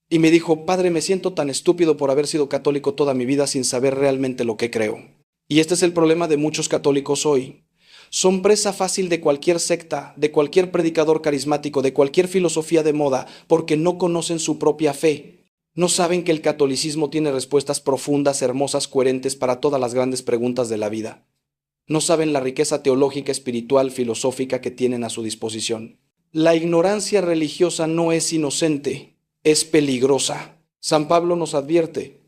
B: Y me dijo: padre, me siento tan estúpido por haber sido católico toda mi vida sin saber realmente lo que creo. Y este es el problema de muchos católicos hoy. Son presa fácil de cualquier secta, de cualquier predicador carismático, de cualquier filosofía de moda, porque no conocen su propia fe. No saben que el catolicismo tiene respuestas profundas, hermosas, coherentes para todas las grandes preguntas de la vida. No saben la riqueza teológica, espiritual, filosófica que tienen a su disposición. La ignorancia religiosa no es inocente, es peligrosa. San Pablo nos advierte: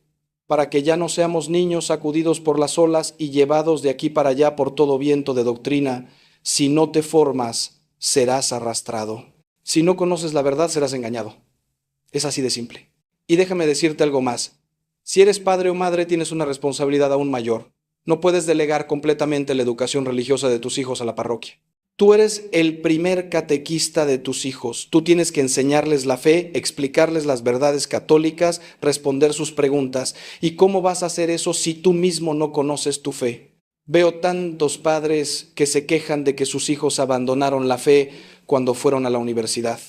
B: para que ya no seamos niños sacudidos por las olas y llevados de aquí para allá por todo viento de doctrina. Si no te formas, serás arrastrado. Si no conoces la verdad, serás engañado. Es así de simple. Y déjame decirte algo más. Si eres padre o madre, tienes una responsabilidad aún mayor. No puedes delegar completamente la educación religiosa de tus hijos a la parroquia. Tú eres el primer catequista de tus hijos. Tú tienes que enseñarles la fe, explicarles las verdades católicas, responder sus preguntas. ¿Y cómo vas a hacer eso si tú mismo no conoces tu fe? Veo tantos padres que se quejan de que sus hijos abandonaron la fe cuando fueron a la universidad.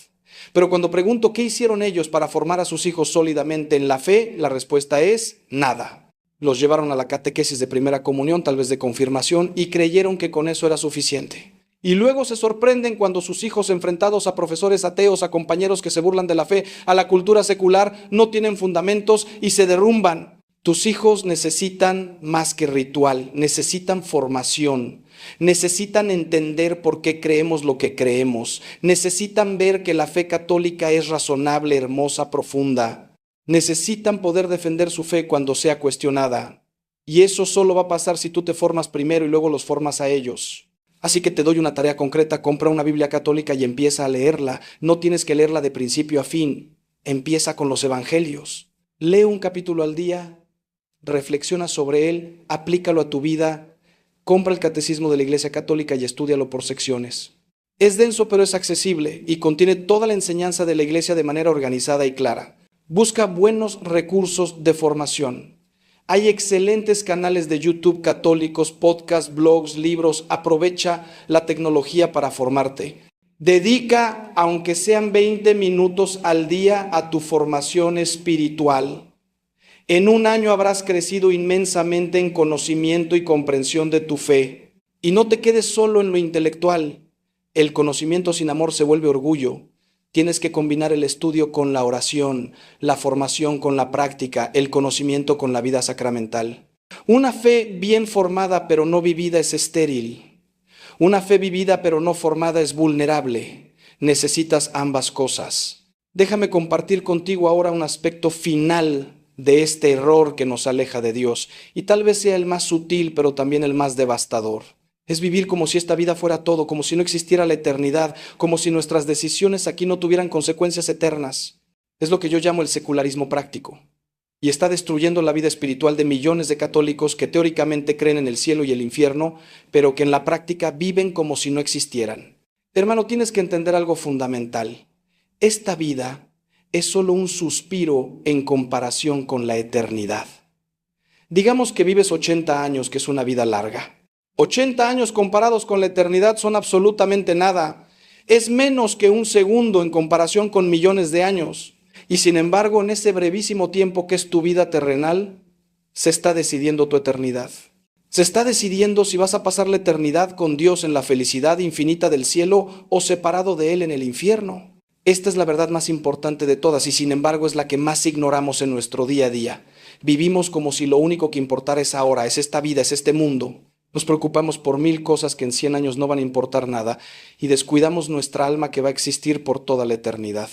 B: Pero cuando pregunto qué hicieron ellos para formar a sus hijos sólidamente en la fe, la respuesta es nada. Los llevaron a la catequesis de primera comunión, tal vez de confirmación, y creyeron que con eso era suficiente. Y luego se sorprenden cuando sus hijos, enfrentados a profesores ateos, a compañeros que se burlan de la fe, a la cultura secular, no tienen fundamentos y se derrumban. Tus hijos necesitan más que ritual, necesitan formación, necesitan entender por qué creemos lo que creemos, necesitan ver que la fe católica es razonable, hermosa, profunda, necesitan poder defender su fe cuando sea cuestionada. Y eso solo va a pasar si tú te formas primero y luego los formas a ellos. Así que te doy una tarea concreta, compra una Biblia católica y empieza a leerla. No tienes que leerla de principio a fin, empieza con los evangelios. Lee un capítulo al día, reflexiona sobre él, aplícalo a tu vida, compra el catecismo de la Iglesia Católica y estúdialo por secciones. Es denso pero es accesible y contiene toda la enseñanza de la Iglesia de manera organizada y clara. Busca buenos recursos de formación. Hay excelentes canales de YouTube católicos, podcasts, blogs, libros. Aprovecha la tecnología para formarte. Dedica, aunque sean 20 minutos al día, a tu formación espiritual. En un año habrás crecido inmensamente en conocimiento y comprensión de tu fe. Y no te quedes solo en lo intelectual. El conocimiento sin amor se vuelve orgullo. Tienes que combinar el estudio con la oración, la formación con la práctica, el conocimiento con la vida sacramental. Una fe bien formada pero no vivida es estéril. Una fe vivida pero no formada es vulnerable. Necesitas ambas cosas. Déjame compartir contigo ahora un aspecto final de este error que nos aleja de Dios, y tal vez sea el más sutil pero también el más devastador. Es vivir como si esta vida fuera todo, como si no existiera la eternidad, como si nuestras decisiones aquí no tuvieran consecuencias eternas. Es lo que yo llamo el secularismo práctico. Y está destruyendo la vida espiritual de millones de católicos que teóricamente creen en el cielo y el infierno, pero que en la práctica viven como si no existieran. Hermano, tienes que entender algo fundamental. Esta vida es solo un suspiro en comparación con la eternidad. Digamos que vives 80 años, que es una vida larga. 80 años comparados con la eternidad son absolutamente nada. Es menos que un segundo en comparación con millones de años. Y sin embargo, en ese brevísimo tiempo que es tu vida terrenal, se está decidiendo tu eternidad. Se está decidiendo si vas a pasar la eternidad con Dios en la felicidad infinita del cielo o separado de Él en el infierno. Esta es la verdad más importante de todas y sin embargo es la que más ignoramos en nuestro día a día. Vivimos como si lo único que importara es ahora, es esta vida, es este mundo. Nos preocupamos por 1000 cosas que en 100 años no van a importar nada y descuidamos nuestra alma que va a existir por toda la eternidad.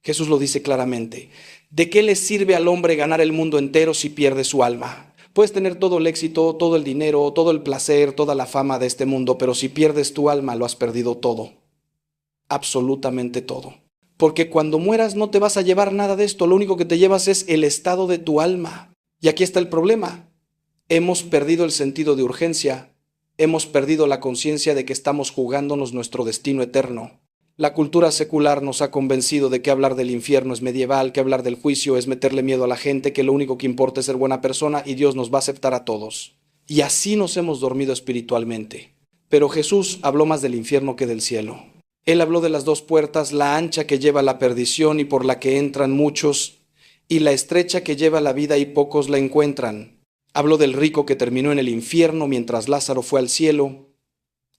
B: Jesús lo dice claramente. ¿De qué le sirve al hombre ganar el mundo entero si pierde su alma? Puedes tener todo el éxito, todo el dinero, todo el placer, toda la fama de este mundo, pero si pierdes tu alma lo has perdido todo. Absolutamente todo. Porque cuando mueras no te vas a llevar nada de esto, lo único que te llevas es el estado de tu alma. Y aquí está el problema. Hemos perdido el sentido de urgencia, hemos perdido la conciencia de que estamos jugándonos nuestro destino eterno. La cultura secular nos ha convencido de que hablar del infierno es medieval, que hablar del juicio es meterle miedo a la gente, que lo único que importa es ser buena persona y Dios nos va a aceptar a todos. Y así nos hemos dormido espiritualmente. Pero Jesús habló más del infierno que del cielo. Él habló de las dos puertas, la ancha que lleva a la perdición y por la que entran muchos, y la estrecha que lleva a la vida y pocos la encuentran. Habló del rico que terminó en el infierno mientras Lázaro fue al cielo.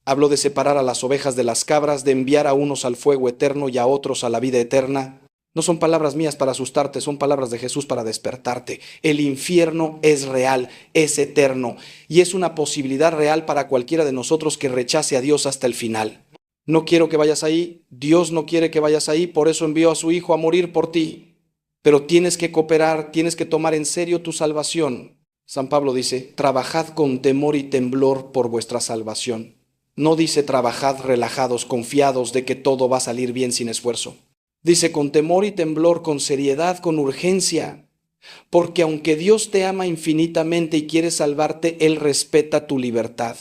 B: Habló de separar a las ovejas de las cabras, de enviar a unos al fuego eterno y a otros a la vida eterna. No son palabras mías para asustarte, son palabras de Jesús para despertarte. El infierno es real, es eterno y es una posibilidad real para cualquiera de nosotros que rechace a Dios hasta el final. No quiero que vayas ahí, Dios no quiere que vayas ahí, por eso envió a su Hijo a morir por ti. Pero tienes que cooperar, tienes que tomar en serio tu salvación. San Pablo dice, trabajad con temor y temblor por vuestra salvación. No dice trabajad relajados, confiados de que todo va a salir bien sin esfuerzo. Dice con temor y temblor, con seriedad, con urgencia. Porque aunque Dios te ama infinitamente y quiere salvarte, Él respeta tu libertad.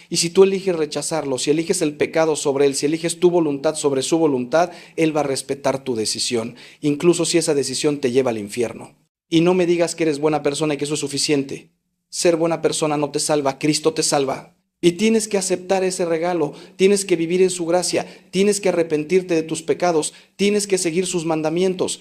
B: Y si tú eliges rechazarlo, si eliges el pecado sobre Él, si eliges tu voluntad sobre su voluntad, Él va a respetar tu decisión, incluso si esa decisión te lleva al infierno. Y no me digas que eres buena persona y que eso es suficiente. Ser buena persona no te salva, Cristo te salva. Y tienes que aceptar ese regalo, tienes que vivir en su gracia, tienes que arrepentirte de tus pecados, tienes que seguir sus mandamientos.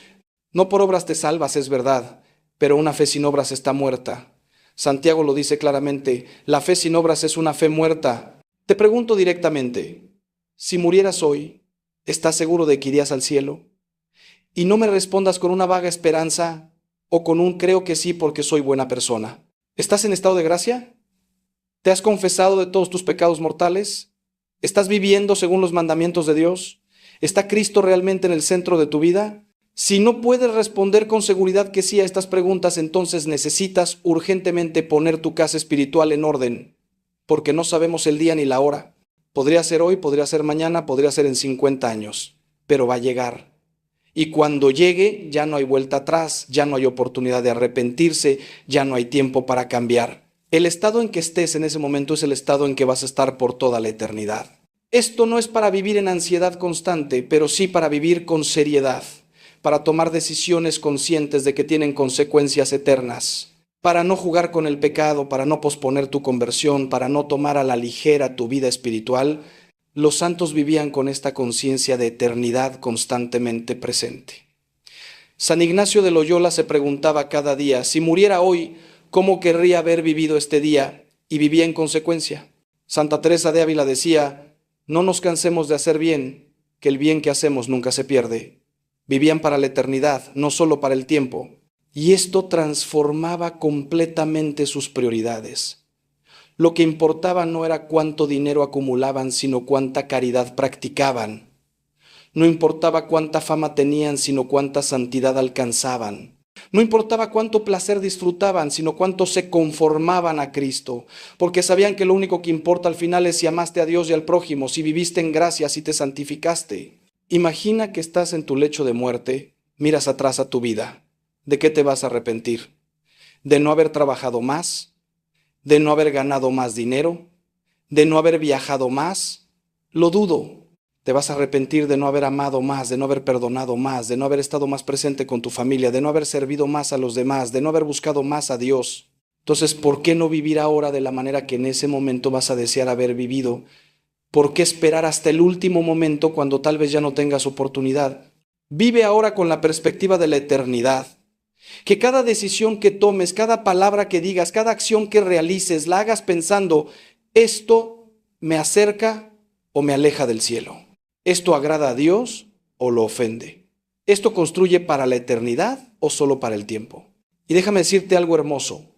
B: No por obras te salvas, es verdad, pero una fe sin obras está muerta. Santiago lo dice claramente, la fe sin obras es una fe muerta. Te pregunto directamente, si murieras hoy, ¿estás seguro de que irías al cielo? Y no me respondas con una vaga esperanza o con un creo que sí porque soy buena persona. ¿Estás en estado de gracia? ¿Te has confesado de todos tus pecados mortales? ¿Estás viviendo según los mandamientos de Dios? ¿Está Cristo realmente en el centro de tu vida? Si no puedes responder con seguridad que sí a estas preguntas, entonces necesitas urgentemente poner tu casa espiritual en orden, porque no sabemos el día ni la hora. Podría ser hoy, podría ser mañana, podría ser en 50 años, pero va a llegar. Y cuando llegue, ya no hay vuelta atrás, ya no hay oportunidad de arrepentirse, ya no hay tiempo para cambiar. El estado en que estés en ese momento es el estado en que vas a estar por toda la eternidad. Esto no es para vivir en ansiedad constante, pero sí para vivir con seriedad, para tomar decisiones conscientes de que tienen consecuencias eternas, para no jugar con el pecado, para no posponer tu conversión, para no tomar a la ligera tu vida espiritual. Los santos vivían con esta conciencia de eternidad constantemente presente. San Ignacio de Loyola se preguntaba cada día, si muriera hoy, ¿cómo querría haber vivido este día? Y vivía en consecuencia. Santa Teresa de Ávila decía, no nos cansemos de hacer bien, que el bien que hacemos nunca se pierde. Vivían para la eternidad, no solo para el tiempo. Y esto transformaba completamente sus prioridades. Lo que importaba no era cuánto dinero acumulaban, sino cuánta caridad practicaban. No importaba cuánta fama tenían, sino cuánta santidad alcanzaban. No importaba cuánto placer disfrutaban, sino cuánto se conformaban a Cristo, porque sabían que lo único que importa al final es si amaste a Dios y al prójimo, si viviste en gracia, si te santificaste. Imagina que estás en tu lecho de muerte, miras atrás a tu vida. ¿De qué te vas a arrepentir? ¿De no haber trabajado más? ¿De no haber ganado más dinero? ¿De no haber viajado más? Lo dudo. Te vas a arrepentir de no haber amado más, de no haber perdonado más, de no haber estado más presente con tu familia, de no haber servido más a los demás, de no haber buscado más a Dios. Entonces, ¿por qué no vivir ahora de la manera que en ese momento vas a desear haber vivido? ¿Por qué esperar hasta el último momento cuando tal vez ya no tengas oportunidad? Vive ahora con la perspectiva de la eternidad. Que cada decisión que tomes, cada palabra que digas, cada acción que realices, la hagas pensando, ¿esto me acerca o me aleja del cielo? ¿Esto agrada a Dios o lo ofende? ¿Esto construye para la eternidad o solo para el tiempo? Y déjame decirte algo hermoso.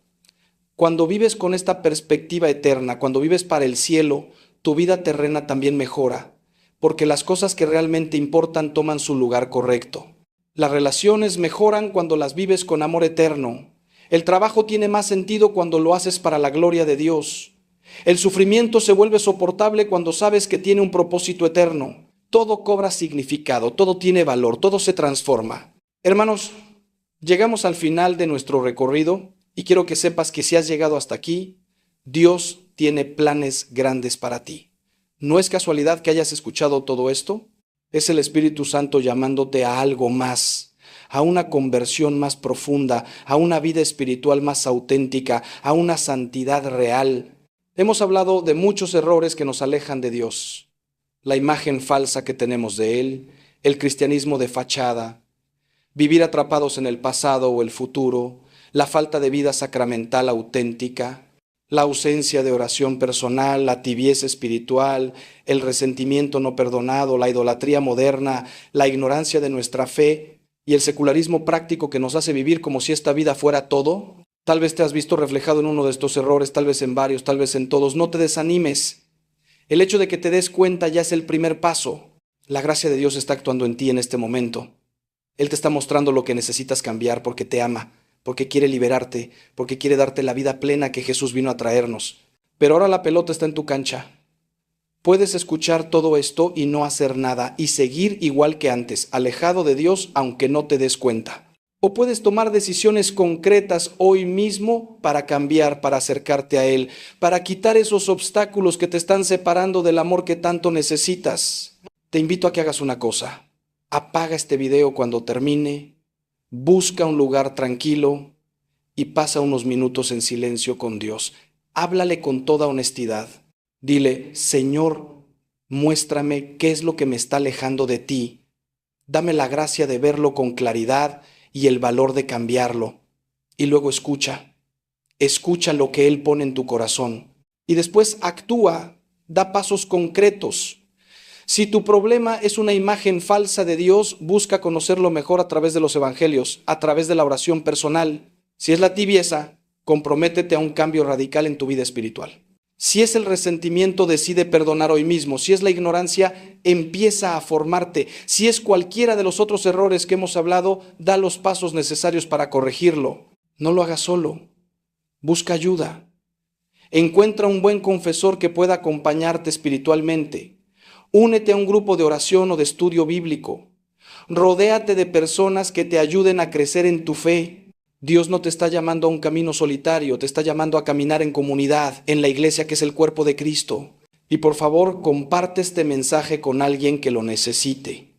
B: Cuando vives con esta perspectiva eterna, cuando vives para el cielo, tu vida terrena también mejora, porque las cosas que realmente importan toman su lugar correcto. Las relaciones mejoran cuando las vives con amor eterno. El trabajo tiene más sentido cuando lo haces para la gloria de Dios. El sufrimiento se vuelve soportable cuando sabes que tiene un propósito eterno. Todo cobra significado, todo tiene valor, todo se transforma. Hermanos, llegamos al final de nuestro recorrido y quiero que sepas que si has llegado hasta aquí, Dios tiene planes grandes para ti. ¿No es casualidad que hayas escuchado todo esto? Es el Espíritu Santo llamándote a algo más, a una conversión más profunda, a una vida espiritual más auténtica, a una santidad real. Hemos hablado de muchos errores que nos alejan de Dios. La imagen falsa que tenemos de Él, el cristianismo de fachada, vivir atrapados en el pasado o el futuro, la falta de vida sacramental auténtica, la ausencia de oración personal, la tibieza espiritual, el resentimiento no perdonado, la idolatría moderna, la ignorancia de nuestra fe y el secularismo práctico que nos hace vivir como si esta vida fuera todo. Tal vez te has visto reflejado en uno de estos errores, tal vez en varios, tal vez en todos. No te desanimes. El hecho de que te des cuenta ya es el primer paso. La gracia de Dios está actuando en ti en este momento. Él te está mostrando lo que necesitas cambiar porque te ama, porque quiere liberarte, porque quiere darte la vida plena que Jesús vino a traernos. Pero ahora la pelota está en tu cancha. Puedes escuchar todo esto y no hacer nada y seguir igual que antes, alejado de Dios aunque no te des cuenta. O puedes tomar decisiones concretas hoy mismo para cambiar, para acercarte a Él, para quitar esos obstáculos que te están separando del amor que tanto necesitas. Te invito a que hagas una cosa. Apaga este video cuando termine, busca un lugar tranquilo y pasa unos minutos en silencio con Dios. Háblale con toda honestidad. Dile, Señor, muéstrame qué es lo que me está alejando de ti. Dame la gracia de verlo con claridad y el valor de cambiarlo. Y luego escucha lo que Él pone en tu corazón. Y después actúa, da pasos concretos. Si tu problema es una imagen falsa de Dios, busca conocerlo mejor a través de los evangelios, a través de la oración personal. Si es la tibieza, comprométete a un cambio radical en tu vida espiritual. Si es el resentimiento, decide perdonar hoy mismo. Si es la ignorancia, empieza a formarte. Si es cualquiera de los otros errores que hemos hablado, da los pasos necesarios para corregirlo. No lo hagas solo. Busca ayuda. Encuentra un buen confesor que pueda acompañarte espiritualmente. Únete a un grupo de oración o de estudio bíblico. Rodéate de personas que te ayuden a crecer en tu fe. Dios no te está llamando a un camino solitario, te está llamando a caminar en comunidad, en la iglesia que es el cuerpo de Cristo. Y por favor, comparte este mensaje con alguien que lo necesite.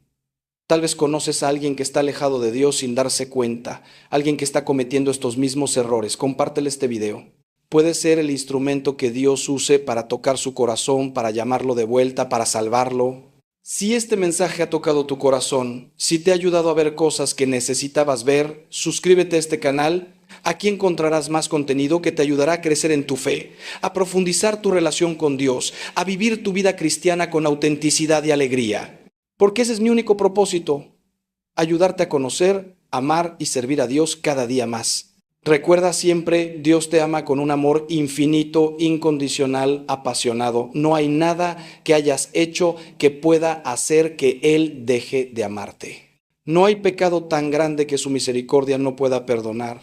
B: Tal vez conoces a alguien que está alejado de Dios sin darse cuenta, alguien que está cometiendo estos mismos errores. Compártele este video. Puede ser el instrumento que Dios use para tocar su corazón, para llamarlo de vuelta, para salvarlo. Si este mensaje ha tocado tu corazón, si te ha ayudado a ver cosas que necesitabas ver, suscríbete a este canal. Aquí encontrarás más contenido que te ayudará a crecer en tu fe, a profundizar tu relación con Dios, a vivir tu vida cristiana con autenticidad y alegría. Porque ese es mi único propósito, ayudarte a conocer, amar y servir a Dios cada día más. Recuerda siempre, Dios te ama con un amor infinito, incondicional, apasionado. No hay nada que hayas hecho que pueda hacer que Él deje de amarte. No hay pecado tan grande que su misericordia no pueda perdonar.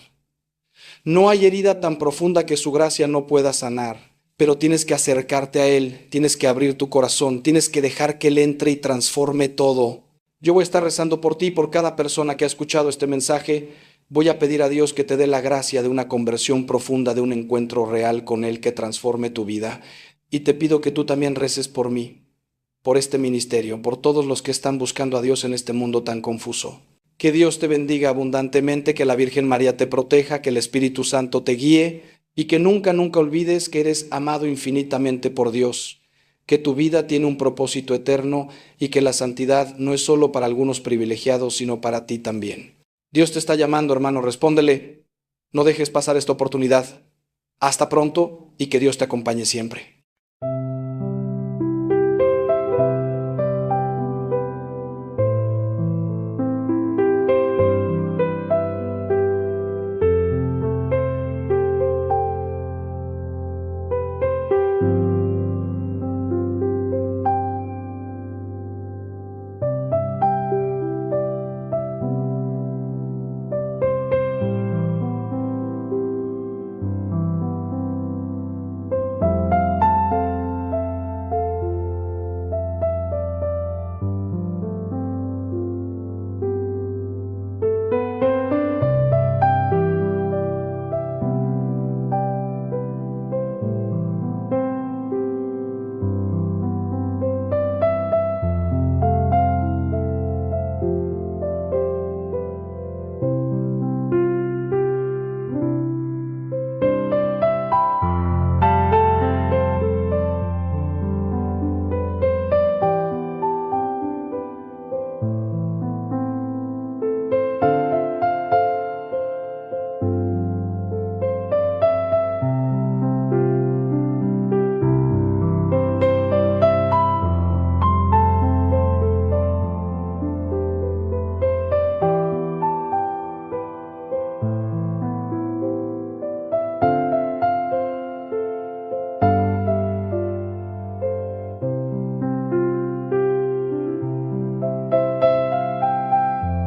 B: No hay herida tan profunda que su gracia no pueda sanar. Pero tienes que acercarte a Él, tienes que abrir tu corazón, tienes que dejar que Él entre y transforme todo. Yo voy a estar rezando por ti y por cada persona que ha escuchado este mensaje. Voy a pedir a Dios que te dé la gracia de una conversión profunda, de un encuentro real con Él que transforme tu vida. Y te pido que tú también reces por mí, por este ministerio, por todos los que están buscando a Dios en este mundo tan confuso. Que Dios te bendiga abundantemente, que la Virgen María te proteja, que el Espíritu Santo te guíe y que nunca olvides que eres amado infinitamente por Dios, que tu vida tiene un propósito eterno y que la santidad no es solo para algunos privilegiados, sino para ti también. Dios te está llamando, hermano, respóndele. No dejes pasar esta oportunidad. Hasta pronto y que Dios te acompañe siempre.